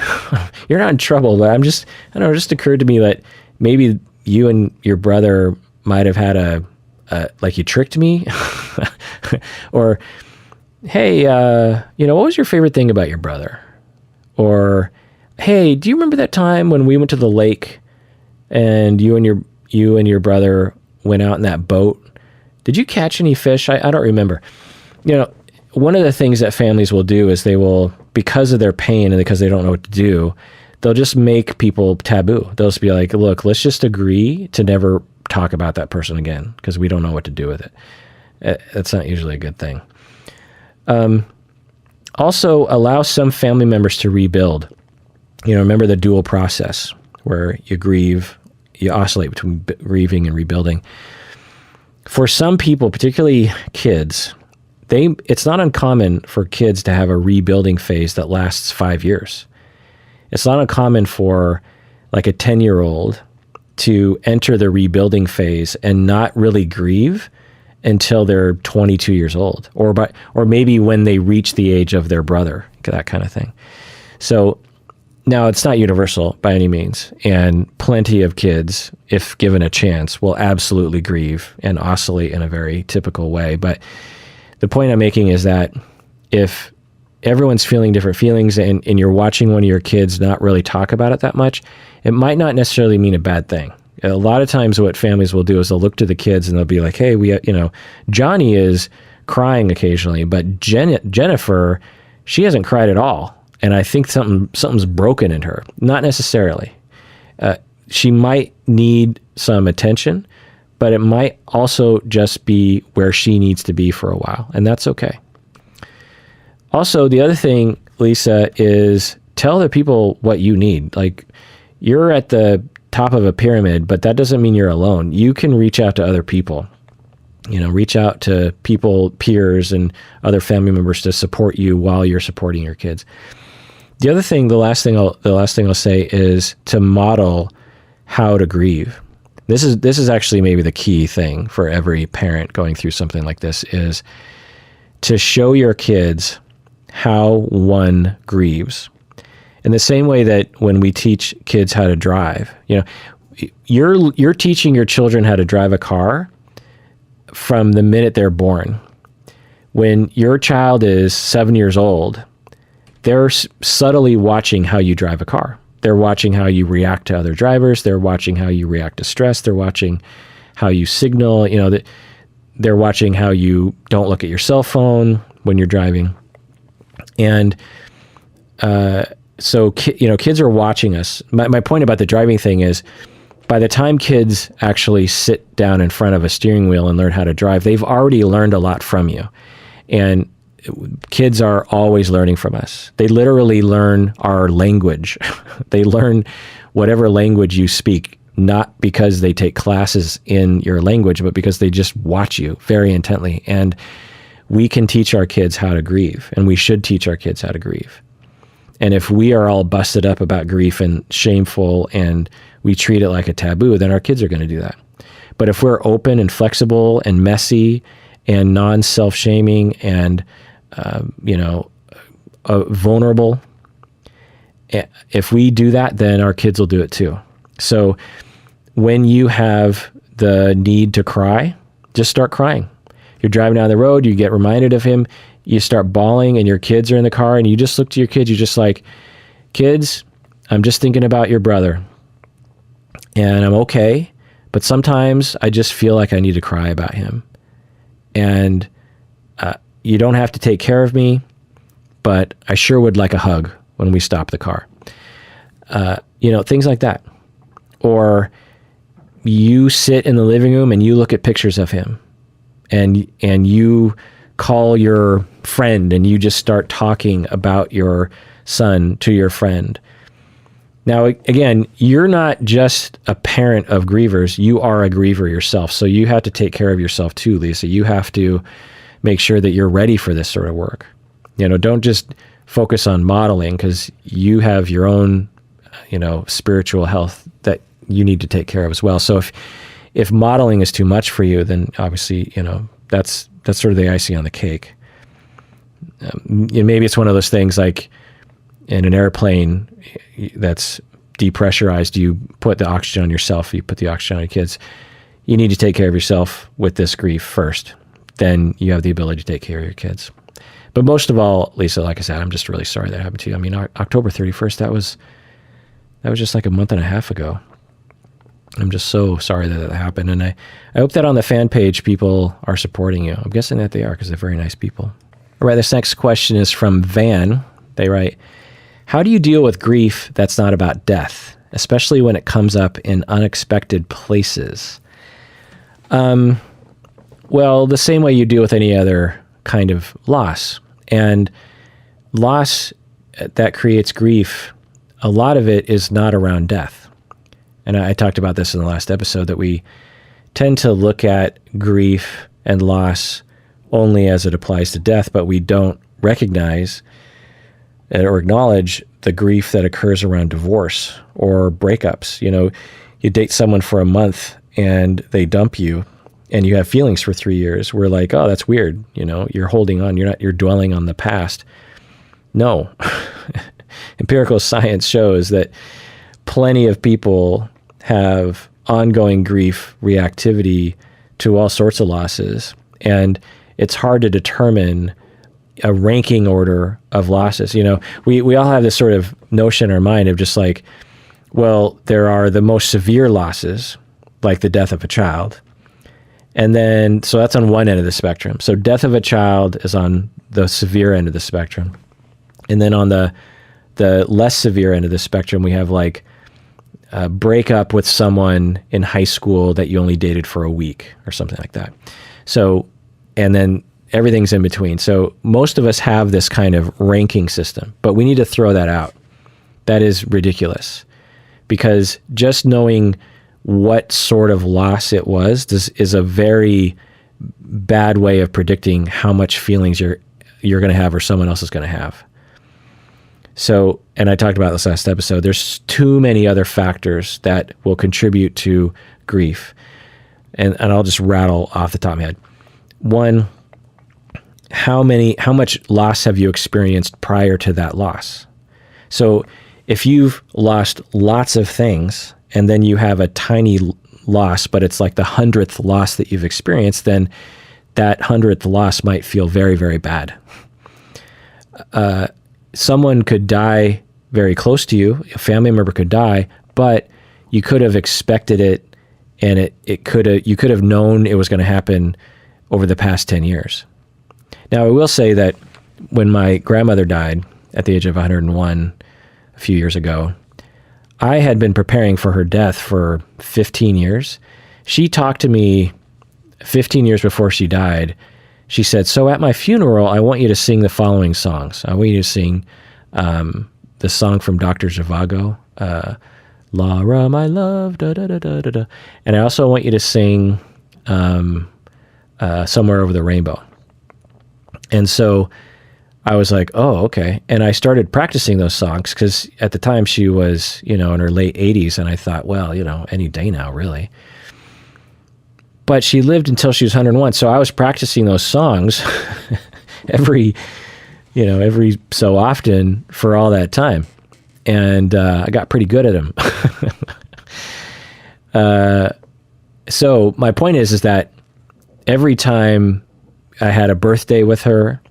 You're not in trouble, but it just occurred to me that maybe you and your brother might have had like you tricked me. Or, hey, what was your favorite thing about your brother? Or, hey, do you remember that time when we went to the lake and you and your brother went out in that boat? Did you catch any fish? I don't remember. One of the things that families will do is they will, because of their pain and because they don't know what to do, they'll just make people taboo. They'll just be like, look, let's just agree to never talk about that person again because we don't know what to do with it. That's not usually a good thing. Also, allow some family members to rebuild. Remember the dual process where you grieve, you oscillate between grieving and rebuilding. For some people, particularly kids, it's not uncommon for kids to have a rebuilding phase that lasts 5 years. It's not uncommon for like a 10-year-old to enter the rebuilding phase and not really grieve until they're 22 years old, or maybe when they reach the age of their brother, that kind of thing. So now it's not universal by any means, and plenty of kids, if given a chance, will absolutely grieve and oscillate in a very typical way. But the point I'm making is that if everyone's feeling different feelings and you're watching one of your kids not really talk about it that much, it might not necessarily mean a bad thing. A lot of times what families will do is they'll look to the kids and they'll be like, hey, Johnny is crying occasionally, but Jennifer she hasn't cried at all, and I think something's broken in her. Not necessarily. She might need some attention, but it might also just be where she needs to be for a while, and that's okay. Also, the other thing, Lisa, is tell the people what you need. Like, you're at the top of a pyramid, but that doesn't mean you're alone. You can reach out to other people. Reach out to people, peers, and other family members to support you while you're supporting your kids. The other thing, the last thing I'll say is to model how to grieve. This is actually maybe the key thing for every parent going through something like this, is to show your kids how one grieves. In the same way that when we teach kids how to drive, you're teaching your children how to drive a car from the minute they're born. When your child is 7 years old, they're subtly watching how you drive a car. They're watching how you react to other drivers. They're watching how you react to stress. They're watching how you signal. They're watching how you don't look at your cell phone when you're driving. And so kids are watching us. My point about the driving thing is, by the time kids actually sit down in front of a steering wheel and learn how to drive, they've already learned a lot from you. And kids are always learning from us. They literally learn our language. They learn whatever language you speak, not because they take classes in your language, but because they just watch you very intently. And we can teach our kids how to grieve, and we should teach our kids how to grieve. And if we are all busted up about grief and shameful and we treat it like a taboo, then our kids are going to do that. But if we're open and flexible and messy and non-self-shaming and vulnerable, if we do that, then our kids will do it too. So when you have the need to cry, just start crying. You're driving down the road, you get reminded of him, you start bawling, and your kids are in the car, and you just look to your kids, you're just like, kids, I'm just thinking about your brother, and I'm okay, but sometimes I just feel like I need to cry about him. And you don't have to take care of me, but I sure would like a hug when we stop the car. Things like that. Or you sit in the living room and you look at pictures of him, and you call your friend and you just start talking about your son to your friend. Now, again, you're not just a parent of grievers, you are a griever yourself. So you have to take care of yourself too, Lisa. You have to make sure that you're ready for this sort of work. Don't just focus on modeling, because you have your own, spiritual health that you need to take care of as well. So if modeling is too much for you, then obviously, that's sort of the icing on the cake. Maybe it's one of those things like in an airplane that's depressurized, you put the oxygen on yourself, you put the oxygen on your kids. You need to take care of yourself with this grief first. Then you have the ability to take care of your kids. But most of all, Lisa, like I said, I'm just really sorry that happened to you. I mean, October 31st, that was just like a month and a half ago. I'm just so sorry that happened. And I hope that on the fan page, people are supporting you. I'm guessing that they are, because they're very nice people. All right, this next question is from Van. They write, how do you deal with grief that's not about death, especially when it comes up in unexpected places? Well, the same way you deal with any other kind of loss. And loss that creates grief, a lot of it is not around death. And I talked about this in the last episode, that we tend to look at grief and loss only as it applies to death, but we don't recognize or acknowledge the grief that occurs around divorce or breakups. You date someone for a month and they dump you, and you have feelings for 3 years. We're like, oh, that's weird. You're holding on. You're dwelling on the past. No. Empirical science shows that plenty of people have ongoing grief reactivity to all sorts of losses. And it's hard to determine a ranking order of losses. We all have this sort of notion in our mind of just like, well, there are the most severe losses, like the death of a child. And then, so that's on one end of the spectrum. So death of a child is on the severe end of the spectrum. And then on the less severe end of the spectrum, we have like a breakup with someone in high school that you only dated for a week or something like that. So, and then everything's in between. So most of us have this kind of ranking system, but we need to throw that out. That is ridiculous, because just knowing what sort of loss it was is a very bad way of predicting how much feelings you're going to have or someone else is going to have. So, and I talked about this last episode, there's too many other factors that will contribute to grief. And I'll just rattle off the top of my head. One, how much loss have you experienced prior to that loss? So if you've lost lots of things and then you have a tiny loss, but it's like the 100th loss that you've experienced, then that 100th loss might feel very, very bad. Someone could die very close to you, a family member could die, but you could have expected it, and you could have known it was going to happen over the past 10 years. Now, I will say that when my grandmother died at the age of 101 a few years ago, I had been preparing for her death for 15 years. She talked to me 15 years before she died. She said, so at my funeral, I want you to sing the following songs. I want you to sing the song from Dr. Zhivago, Laura, my love, da da da da da da. And I also want you to sing Somewhere Over the Rainbow. And so I was like, oh, okay. And I started practicing those songs because at the time she was, in her late 80s. And I thought, well, any day now, really. But she lived until she was 101. So I was practicing those songs every so often for all that time. And I got pretty good at them. So my point is that every time I had a birthday with her,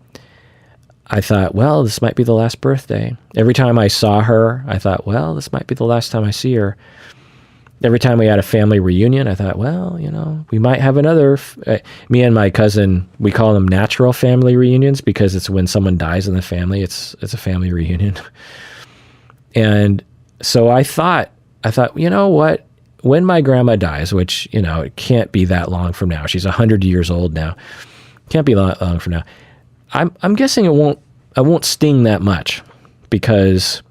I thought, well, this might be the last birthday. Every time I saw her, I thought, well, this might be the last time I see her. Every time we had a family reunion, I thought, well, we might have another. Me and my cousin, we call them natural family reunions because it's when someone dies in the family. It's a family reunion. And so I thought, you know what? When my grandma dies, which, it can't be that long from now. She's 100 years old now. Can't be long from now. I'm guessing it won't sting that much because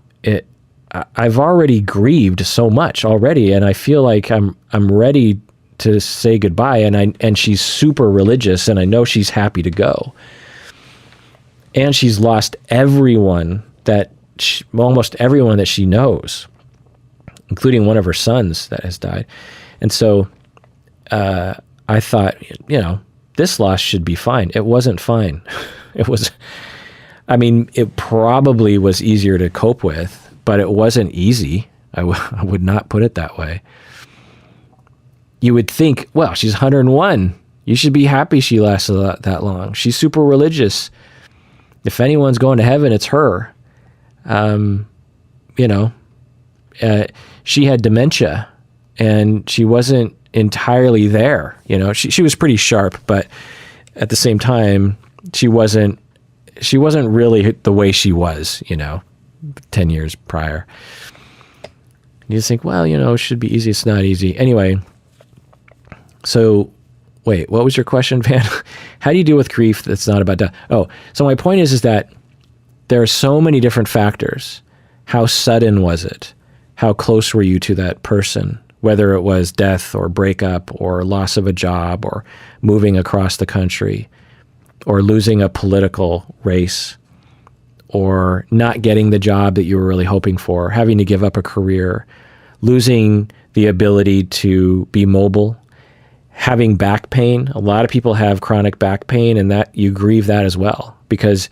I've already grieved so much already, and I feel like I'm ready to say goodbye. And she's super religious, and I know she's happy to go. And she's lost almost everyone that she knows, including one of her sons that has died. And so I thought, this loss should be fine. It wasn't fine. It probably was easier to cope with, but it wasn't easy. I would not put it that way. You would think, well, she's 101. You should be happy she lasted that long. She's super religious. If anyone's going to heaven, it's her. She had dementia, and she wasn't entirely there. She was pretty sharp, but at the same time, she wasn't really the way she was, 10 years prior. You just think, well, it should be easy. It's not easy. Anyway, so wait, what was your question, Van? How do you deal with grief that's not about death? Oh, so my point is that there are so many different factors. How sudden was it? How close were you to that person? Whether it was death or breakup or loss of a job or moving across the country or losing a political race or not getting the job that you were really hoping for, having to give up a career, losing the ability to be mobile, having back pain. A lot of people have chronic back pain, and that you grieve that as well because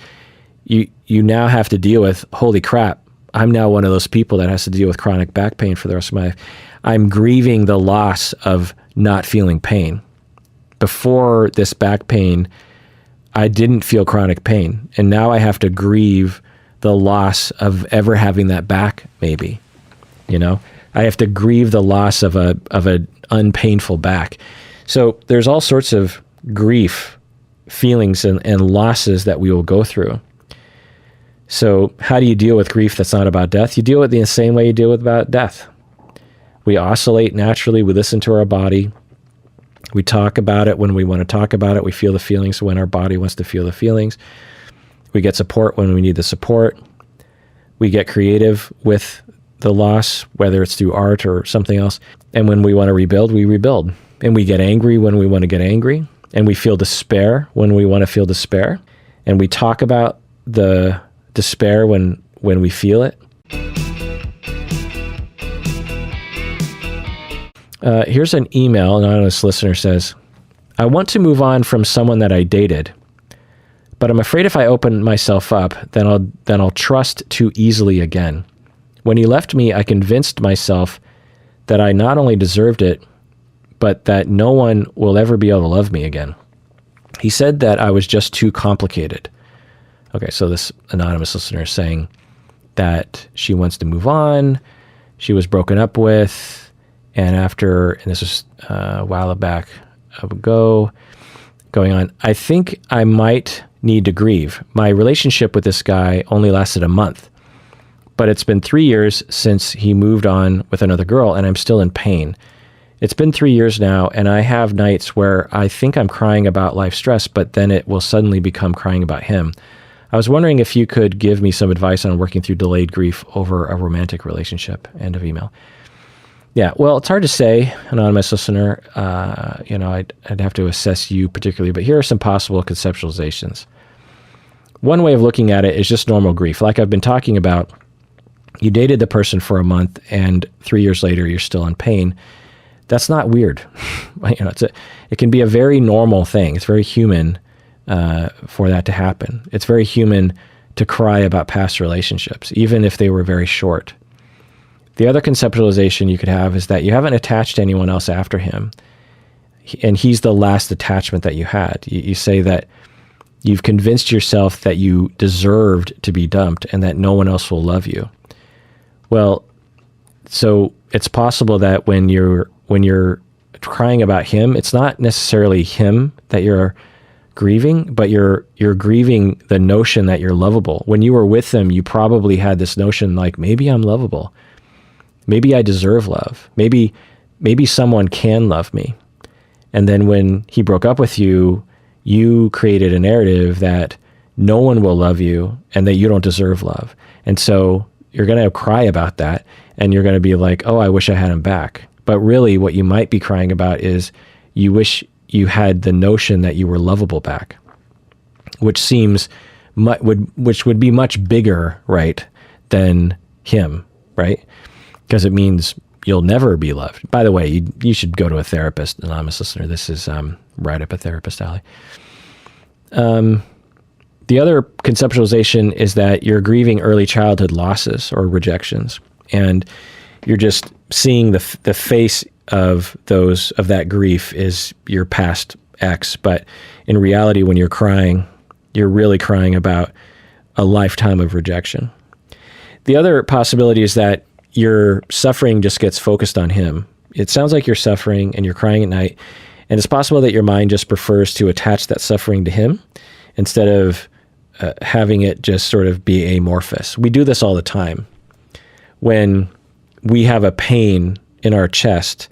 you now have to deal with, holy crap, I'm now one of those people that has to deal with chronic back pain for the rest of my life. I'm grieving the loss of not feeling pain. Before this back pain, I didn't feel chronic pain. And now I have to grieve the loss of ever having that back, maybe. I have to grieve the loss of an unpainful back. So there's all sorts of grief feelings and losses that we will go through. So how do you deal with grief that's not about death? You deal with it the same way you deal with about death. We oscillate naturally. We listen to our body. We talk about it when we want to talk about it. We feel the feelings when our body wants to feel the feelings. We get support when we need the support. We get creative with the loss, whether it's through art or something else. And when we want to rebuild, we rebuild. And we get angry when we want to get angry. And we feel despair when we want to feel despair. And we talk about the despair when we feel it. Here's an email. An anonymous listener says, I want to move on from someone that I dated, but I'm afraid if I open myself up, then I'll trust too easily again. When he left me, I convinced myself that I not only deserved it, but that no one will ever be able to love me again. He said that I was just too complicated. Okay, so this anonymous listener is saying that she wants to move on. She was broken up with, and this was a while back ago, going on, I think I might need to grieve. My relationship with this guy only lasted a month, but it's been 3 years since he moved on with another girl, and I'm still in pain. It's been 3 years now, and I have nights where I think I'm crying about life stress, but then it will suddenly become crying about him. I was wondering if you could give me some advice on working through delayed grief over a romantic relationship. End of email. Yeah, well, it's hard to say, anonymous listener. I'd have to assess you particularly, but here are some possible conceptualizations. One way of looking at it is just normal grief. Like I've been talking about, you dated the person for a month, and 3 years later, you're still in pain. That's not weird. It can be a very normal thing. It's very human for that to happen. It's very human to cry about past relationships, even if they were very short. The other conceptualization you could have is that you haven't attached to anyone else after him, and he's the last attachment that you had. You say that you've convinced yourself that you deserved to be dumped and that no one else will love you. Well, so it's possible that when you're crying about him, it's not necessarily him that you're grieving, but you're grieving the notion that you're lovable. When you were with him, you probably had this notion like, maybe I'm lovable. Maybe I deserve love. Maybe someone can love me. And then when he broke up with you, you created a narrative that no one will love you and that you don't deserve love. And so you're going to cry about that, and you're going to be like, oh, I wish I had him back. But really what you might be crying about is you wish you had the notion that you were lovable back, which would be much bigger, right, than him, right? Because it means you'll never be loved. By the way, you should go to a therapist, anonymous listener. This is right up a therapist alley. The other conceptualization is that you're grieving early childhood losses or rejections, and you're just seeing the face of that grief is your past ex. But in reality, when you're crying, you're really crying about a lifetime of rejection. The other possibility is that your suffering just gets focused on him. It sounds like you're suffering and you're crying at night, and it's possible that your mind just prefers to attach that suffering to him instead of having it just sort of be amorphous. We do this all the time. When we have a pain in our chest,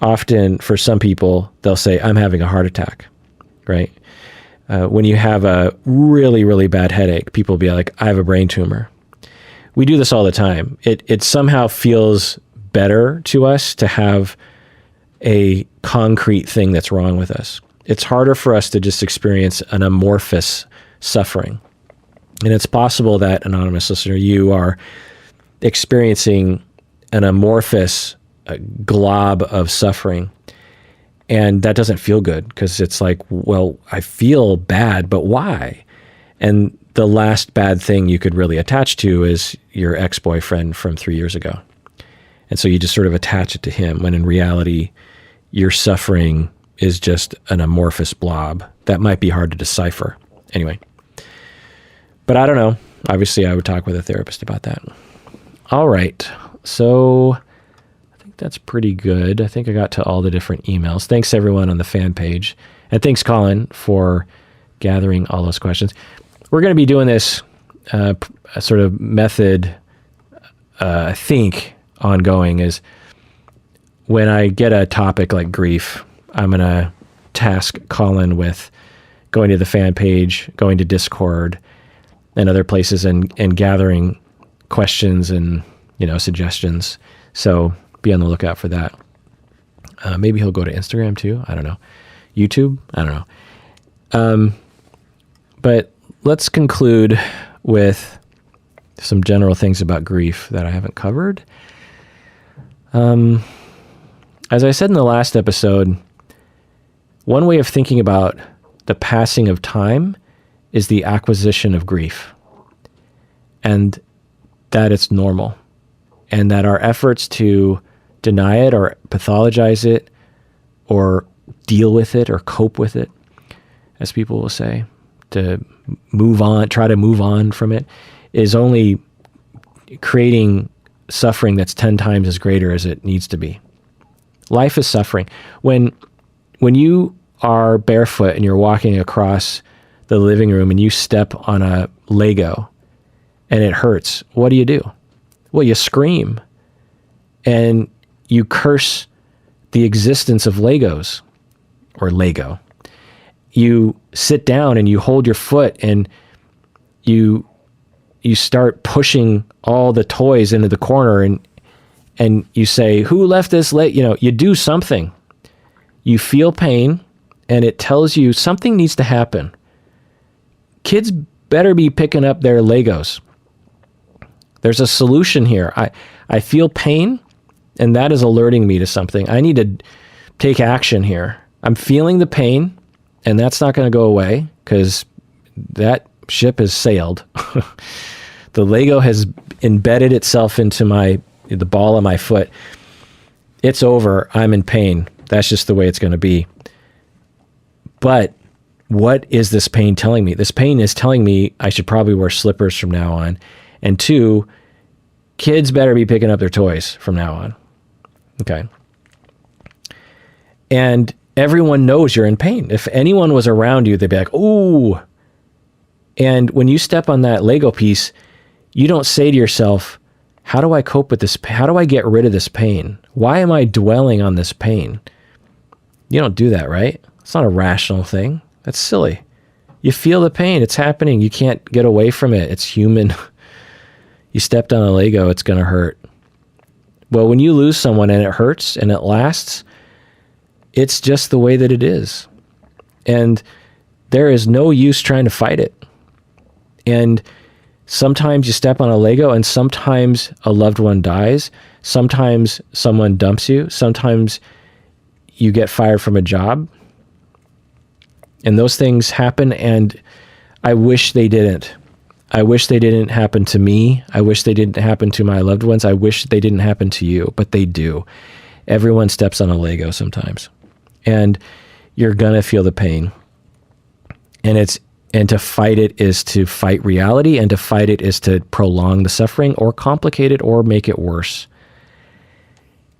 often for some people, they'll say, I'm having a heart attack, right? When you have a really, really bad headache, people will be like, I have a brain tumor. We do this all the time. It somehow feels better to us to have a concrete thing that's wrong with us. It's harder for us to just experience an amorphous suffering. And it's possible that, anonymous listener, you are experiencing an amorphous glob of suffering. And that doesn't feel good because it's like, well, I feel bad, but why? And the last bad thing you could really attach to is your ex-boyfriend from 3 years ago. And so you just sort of attach it to him, when in reality, your suffering is just an amorphous blob that might be hard to decipher. Anyway, but I don't know. Obviously, I would talk with a therapist about that. All right. So I think that's pretty good. I think I got to all the different emails. Thanks, everyone on the fan page. And thanks, Colin, for gathering all those questions. We're going to be doing this a sort of method, I think, ongoing is when I get a topic like grief, I'm going to task Colin with going to the fan page, going to Discord and other places and gathering questions and, suggestions. So be on the lookout for that. Maybe he'll go to Instagram too. I don't know. YouTube? I don't know. But let's conclude with some general things about grief that I haven't covered. As I said in the last episode, one way of thinking about the passing of time is the acquisition of grief, and that it's normal, and that our efforts to deny it or pathologize it or deal with it or cope with it, as people will say, to move on, try to move on from it, is only creating suffering that's 10 times as greater as it needs to be. Life is suffering. When you are barefoot and you're walking across the living room and you step on a Lego and it hurts, what do? Well, you scream and you curse the existence of Legos or Lego. You sit down and you hold your foot and you start pushing all the toys into the corner and you say, who left this late? You do something. You feel pain and it tells you something needs to happen. Kids better be picking up their Legos. There's a solution here. I feel pain and that is alerting me to something. I need to take action here. I'm feeling the pain and that's not going to go away because that ship has sailed. The Lego has embedded itself into the ball of my foot. It's over. I'm in pain. That's just the way it's going to be. But what is this pain telling me? This pain is telling me I should probably wear slippers from now on. And 2, kids better be picking up their toys from now on. Okay. And everyone knows you're in pain. If anyone was around you, they'd be like, ooh. And when you step on that Lego piece, you don't say to yourself, how do I cope with this? How do I get rid of this pain? Why am I dwelling on this pain? You don't do that, right? It's not a rational thing. That's silly. You feel the pain. It's happening. You can't get away from it. It's human. You stepped on a Lego, it's going to hurt. Well, when you lose someone and it hurts and it lasts, it's just the way that it is. And there is no use trying to fight it. And sometimes you step on a Lego and sometimes a loved one dies. Sometimes someone dumps you. Sometimes you get fired from a job. And those things happen, and I wish they didn't. I wish they didn't happen to me. I wish they didn't happen to my loved ones. I wish they didn't happen to you, but they do. Everyone steps on a Lego sometimes. And you're going to feel the pain. And to fight it is to fight reality, and to fight it is to prolong the suffering or complicate it or make it worse.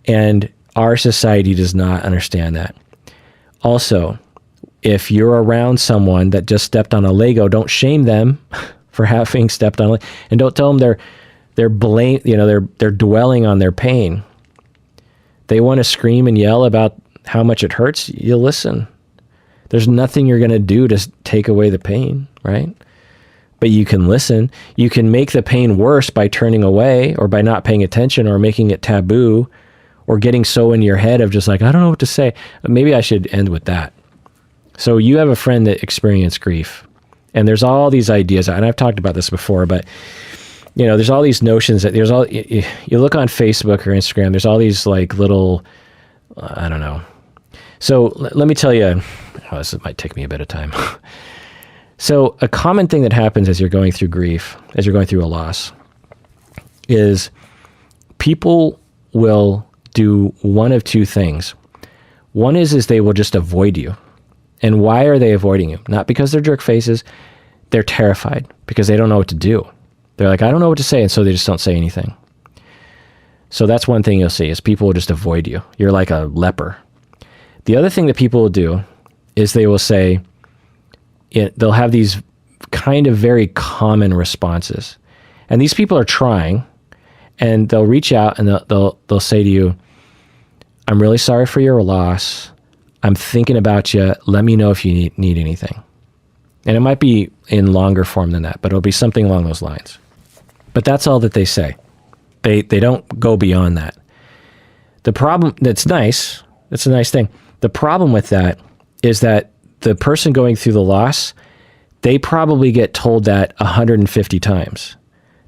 And our society does not understand that. Also, if you're around someone that just stepped on a Lego, don't shame them for having stepped on it, and don't tell them they're dwelling on their pain. They want to scream and yell about how much it hurts. You listen. There's nothing you're going to do to take away the pain, right? But you can listen. You can make the pain worse by turning away or by not paying attention or making it taboo or getting so in your head of just like, I don't know what to say. Maybe I should end with that. So you have a friend that experienced grief, and there's all these ideas, and I've talked about this before, but there's all these notions that you look on Facebook or Instagram, there's all these like little, I don't know. So let me tell you, this might take me a bit of time. So a common thing that happens as you're going through grief, as you're going through a loss, is people will do one of 2 things. One is they will just avoid you. And why are they avoiding you? Not because they're jerk faces. They're terrified because they don't know what to do. They're like, I don't know what to say. And so they just don't say anything. So that's one thing you'll see is people will just avoid you. You're like a leper. The other thing that people will do is they will say, they'll have these kind of very common responses. And these people are trying, and they'll reach out and they'll say to you, I'm really sorry for your loss. I'm thinking about you. Let me know if you need anything. And it might be in longer form than that, but it'll be something along those lines. But that's all that they say. They don't go beyond that. The problem, that's nice. That's a nice thing. The problem with that is that the person going through the loss, they probably get told that 150 times.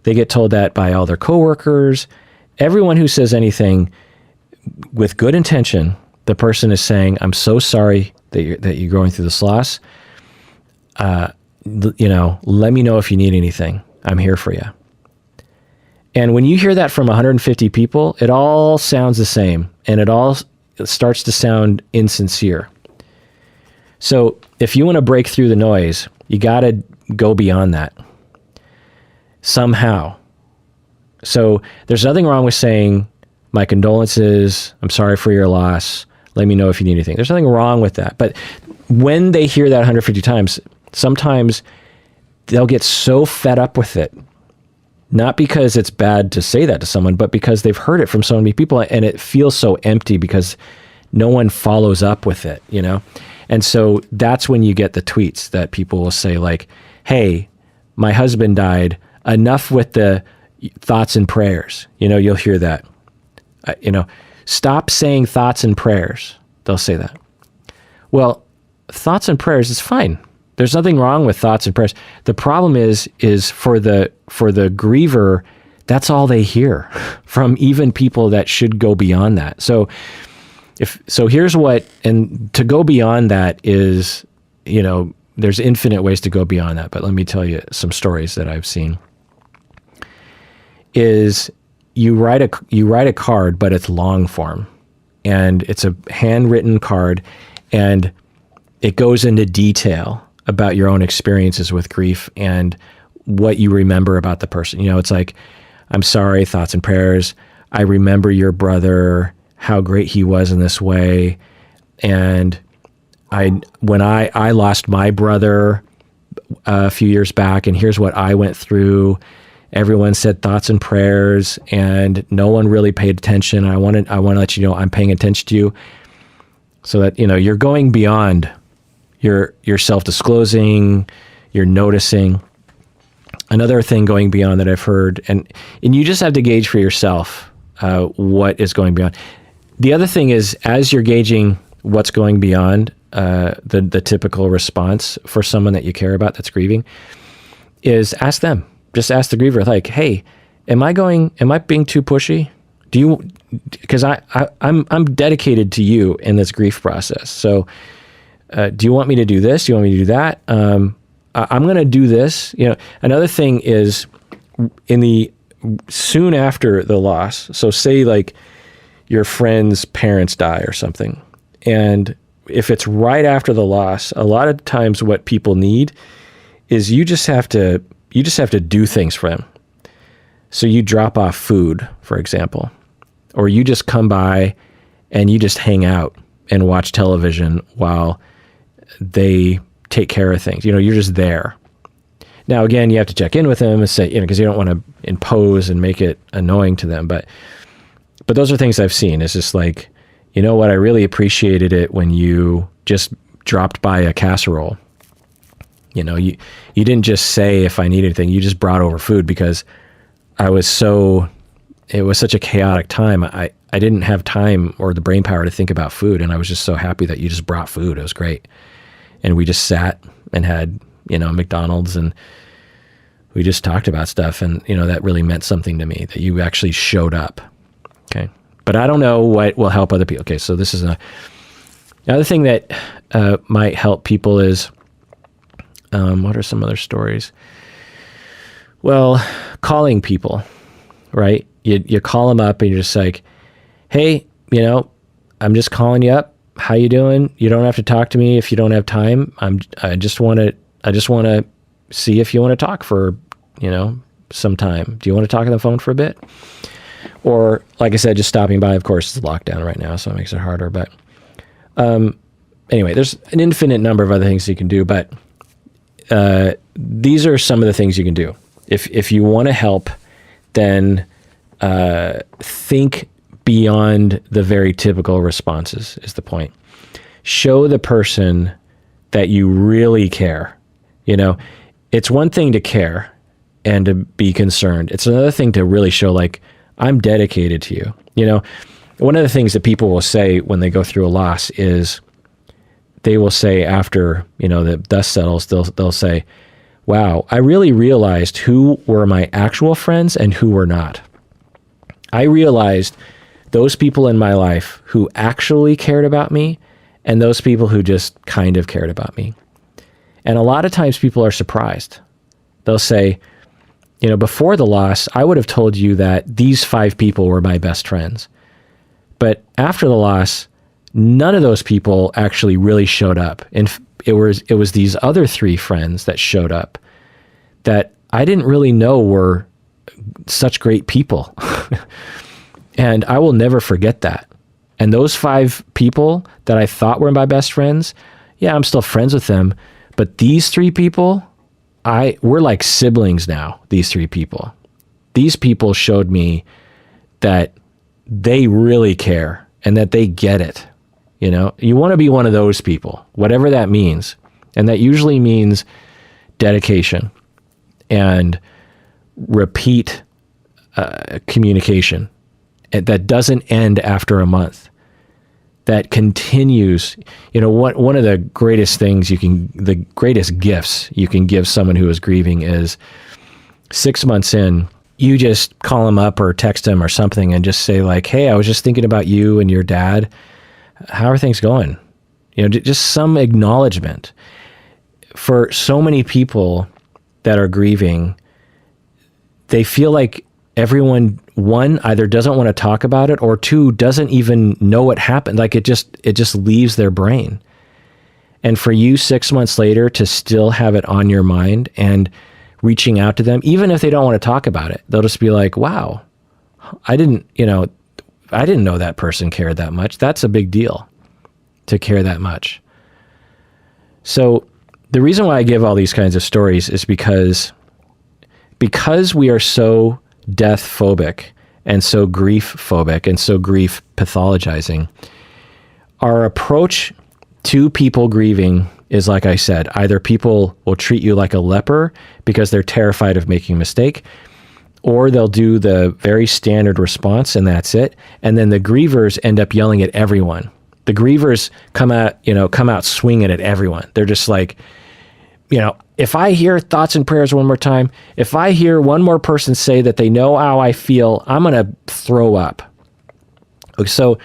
They get told that by all their coworkers. Everyone who says anything with good intention, the person is saying, I'm so sorry that you're going through this loss. Let me know if you need anything. I'm here for you. And when you hear that from 150 people, it all sounds the same, and it all starts to sound insincere. So if you want to break through the noise, you got to go beyond that somehow. So there's nothing wrong with saying, my condolences, I'm sorry for your loss, let me know if you need anything. There's nothing wrong with that. But when they hear that 150 times, sometimes they'll get so fed up with it. Not because it's bad to say that to someone, but because they've heard it from so many people, and it feels so empty because no one follows up with it, you know? And so that's when you get the tweets that people will say like, hey, my husband died, enough with the thoughts and prayers. You know, you'll hear that. Stop saying thoughts and prayers. They'll say that. Well, thoughts and prayers is fine. There's nothing wrong with thoughts and prayers. The problem is for the griever, that's all they hear from even people that should go beyond that. So here's what, and to go beyond that is, there's infinite ways to go beyond that. But let me tell you some stories that I've seen. Is you write a card, but it's long form, and it's a handwritten card, and it goes into detail about your own experiences with grief and what you remember about the person. It's like, I'm sorry, thoughts and prayers. I remember your brother, how great he was in this way. And when I lost my brother a few years back, and here's what I went through. Everyone said thoughts and prayers, and no one really paid attention. I want to let you know I'm paying attention to you, so that you're going beyond. You're self-disclosing, you're noticing. Another thing going beyond that I've heard, and you just have to gauge for yourself what is going beyond. The other thing is, as you're gauging what's going beyond the typical response for someone that you care about that's grieving, is ask them. Just ask the griever, like, hey, am I being too pushy? Because I'm dedicated to you in this grief process. So do you want me to do this? Do you want me to do that? I'm going to do this. Another thing is soon after the loss. So say like your friend's parents die or something. And if it's right after the loss, a lot of times what people need is you just have to do things for them. So you drop off food, for example, or you just come by and you just hang out and watch television while they take care of things. You're just there. Now, again, you have to check in with them and say, because you don't want to impose and make it annoying to them. But those are things I've seen. It's just like, I really appreciated it when you just dropped by a casserole. You didn't just say if I need anything, you just brought over food, because it was such a chaotic time. I didn't have time or the brain power to think about food. And I was just so happy that you just brought food. It was great. And we just sat and had, McDonald's, and we just talked about stuff. And, that really meant something to me, that you actually showed up. Okay. But I don't know what will help other people. Okay. So this is another thing that might help people is, what are some other stories? Well, calling people, right? You call them up and you're just like, hey, I'm just calling you up. How you doing? You don't have to talk to me if you don't have time. I just want to see if you want to talk for, some time. Do you want to talk on the phone for a bit? Or like I said, just stopping by. Of course, it's lockdown right now, so it makes it harder. But anyway, there's an infinite number of other things you can do, but these are some of the things you can do. If you want to help, then think beyond the very typical responses is the point. Show the person that you really care. You know, it's one thing to care and to be concerned. It's another thing to really show, like, I'm dedicated to you. You know, one of the things that people will say when they go through a loss is they will say after, you know, the dust settles, they'll say, wow, I really realized who were my actual friends and who were not. I realized those people in my life who actually cared about me and those people who just kind of cared about me. And a lot of times people are surprised. They'll say, you know, before the loss, I would have told you that these 5 people were my best friends. But after the loss, none of those people actually really showed up. And it was these other 3 friends that showed up that I didn't really know were such great people. And I will never forget that. And those 5 people that I thought were my best friends, yeah, I'm still friends with them. But these 3 people, we're like siblings now, these 3 people. These people showed me that they really care and that they get it. You know, you want to be one of those people, whatever that means. And that usually means dedication and repeat communication that doesn't end after a month, that continues. You know, one of the greatest things the greatest gifts you can give someone who is grieving is 6 months in, you just call them up or text them or something and just say like, hey, I was just thinking about you and your dad. How are things going? You know, just some acknowledgement. For so many people that are grieving, they feel like everyone, 1, either doesn't want to talk about it, or 2, doesn't even know what happened. Like it just leaves their brain. And for you 6 months later to still have it on your mind and reaching out to them, even if they don't want to talk about it, they'll just be like, wow, I didn't know that person cared that much. That's a big deal to care that much. So the reason why I give all these kinds of stories is because we are so death phobic and so grief phobic and so grief pathologizing, our approach to people grieving is, like I said, either people will treat you like a leper because they're terrified of making a mistake, or they'll do the very standard response and that's it. And then the grievers end up yelling at everyone. The grievers come out swinging at everyone. They're just like, you know, if I hear thoughts and prayers one more time, if I hear one more person say that they know how I feel, I'm going to throw up. So,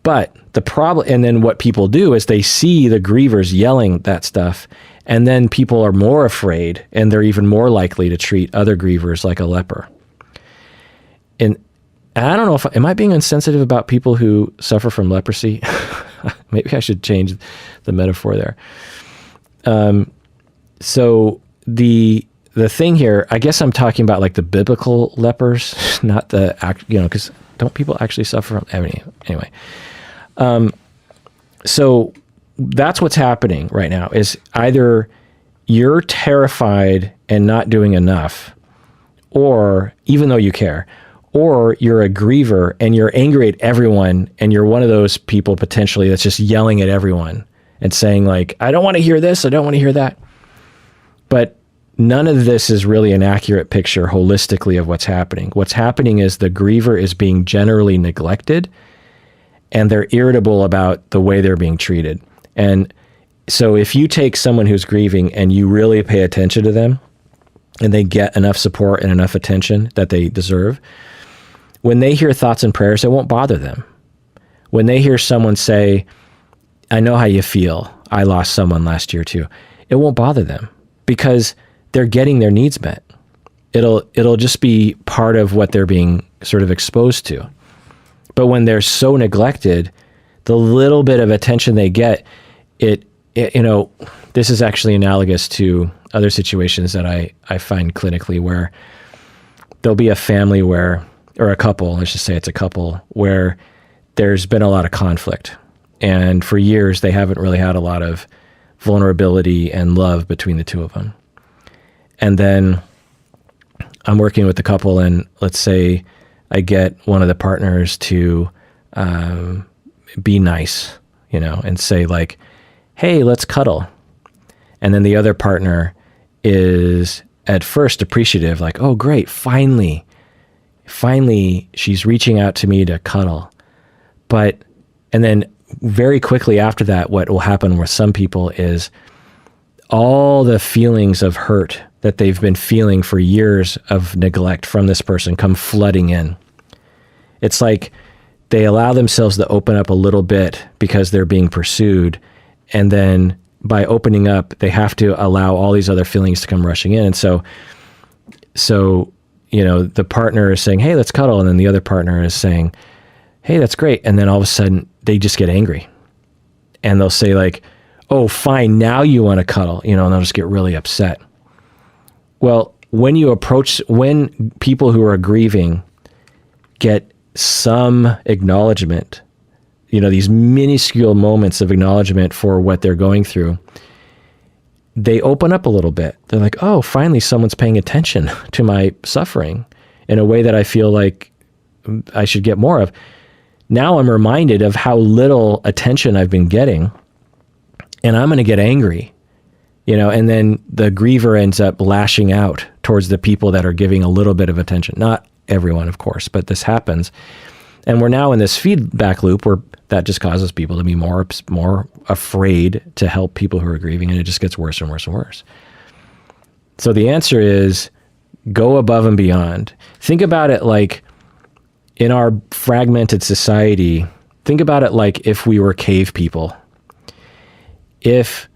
but the problem, and then what people do is they see the grievers yelling that stuff, and then people are more afraid, and they're even more likely to treat other grievers like a leper. And I don't know am I being insensitive about people who suffer from leprosy? Maybe I should change the metaphor there. So the thing here, I guess I'm talking about like the biblical lepers, not the because don't people actually suffer from anyway. So that's what's happening right now is either you're terrified and not doing enough, or even though you care, or you're a griever and you're angry at everyone and you're one of those people potentially that's just yelling at everyone and saying like, I don't want to hear this, I don't want to hear that. But none of this is really an accurate picture holistically of what's happening. What's happening is the griever is being generally neglected and they're irritable about the way they're being treated. And so if you take someone who's grieving and you really pay attention to them and they get enough support and enough attention that they deserve, when they hear thoughts and prayers, it won't bother them. When they hear someone say, I know how you feel, I lost someone last year too, it won't bother them because they're getting their needs met. It'll just be part of what they're being sort of exposed to. But when they're so neglected, the little bit of attention they get, this is actually analogous to other situations that I find clinically where there'll be a family or a couple, let's just say it's a couple, where there's been a lot of conflict. And for years, they haven't really had a lot of vulnerability and love between the two of them. And then I'm working with the couple, and let's say I get one of the partners to be nice, and say like, hey, let's cuddle. And then the other partner is at first appreciative, like, oh, great, finally she's reaching out to me to cuddle. And then very quickly after that, what will happen with some people is all the feelings of hurt that they've been feeling for years of neglect from this person come flooding in. It's like they allow themselves to open up a little bit because they're being pursued. And then by opening up, they have to allow all these other feelings to come rushing in. And so, the partner is saying, hey, let's cuddle. And then the other partner is saying, hey, that's great. And then all of a sudden they just get angry, and they'll say like, oh, fine, now you want to cuddle, and they'll just get really upset. Well, when people who are grieving get some acknowledgement, these minuscule moments of acknowledgement for what they're going through, they open up a little bit. They're like, oh, finally someone's paying attention to my suffering in a way that I feel like I should get more of. Now I'm reminded of how little attention I've been getting, and I'm going to get angry, and then the griever ends up lashing out towards the people that are giving a little bit of attention. Not everyone, of course, but this happens. And we're now in this feedback loop where that just causes people to be more afraid to help people who are grieving, and it just gets worse and worse and worse. So the answer is go above and beyond. Think about it like in our fragmented society, think about it like if we were cave people. If,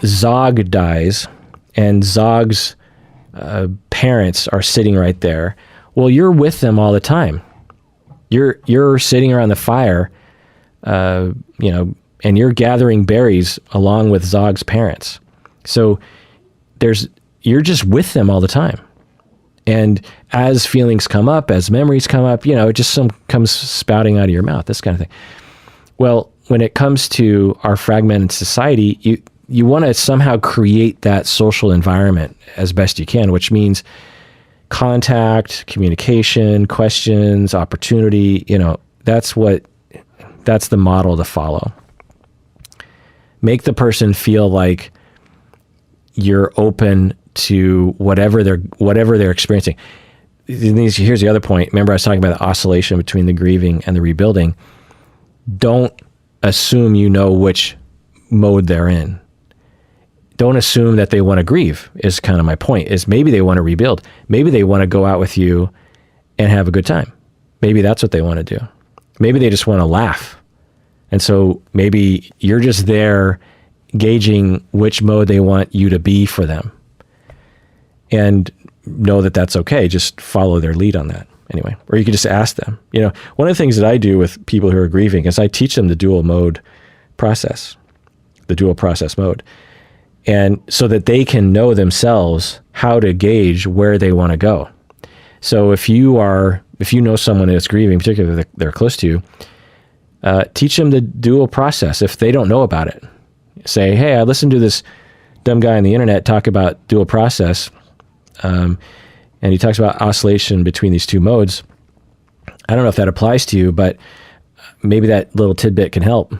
Zog dies and Zog's parents are sitting right there, well, you're with them all the time. You're sitting around the fire, and you're gathering berries along with Zog's parents. So you're just with them all the time. And as feelings come up, as memories come up, it just comes spouting out of your mouth, this kind of thing. Well, when it comes to our fragmented society, you want to somehow create that social environment as best you can, which means contact, communication, questions, opportunity, that's the model to follow. Make the person feel like you're open to whatever they're experiencing. Here's the other point. Remember, I was talking about the oscillation between the grieving and the rebuilding. Don't assume you know which mode they're in. Don't assume that they want to grieve, is kind of my point, is maybe they want to rebuild. Maybe they want to go out with you and have a good time. Maybe that's what they want to do. Maybe they just want to laugh. And so maybe you're just there gauging which mode they want you to be for them. And know that that's okay. Just follow their lead on that. Anyway, or you could just ask them. One of the things that I do with people who are grieving is I teach them the dual process mode. And so that they can know themselves how to gauge where they want to go. So if you know someone that's grieving, particularly if they're close to you, teach them the dual process. If they don't know about it, say, hey, I listened to this dumb guy on the internet talk about dual process. And he talks about oscillation between these two modes. I don't know if that applies to you, but maybe that little tidbit can help.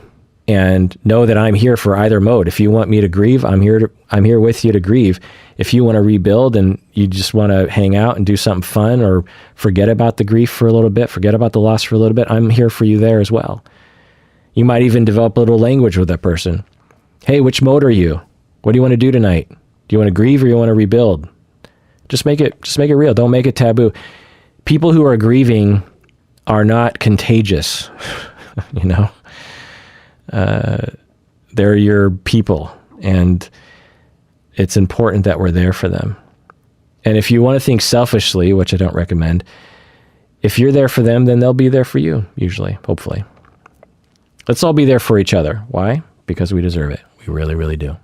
And know that I'm here for either mode. If you want me to grieve, I'm here with you to grieve. If you want to rebuild and you just want to hang out and do something fun or forget about the grief for a little bit, forget about the loss for a little bit, I'm here for you there as well. You might even develop a little language with that person. Hey, which mode are you? What do you want to do tonight? Do you want to grieve or you want to rebuild? Just make it real. Don't make it taboo. People who are grieving are not contagious, they're your people, and it's important that we're there for them. And if you want to think selfishly, which I don't recommend, if you're there for them, then they'll be there for you, usually, hopefully. Let's all be there for each other. Why? Because we deserve it. We really, really do.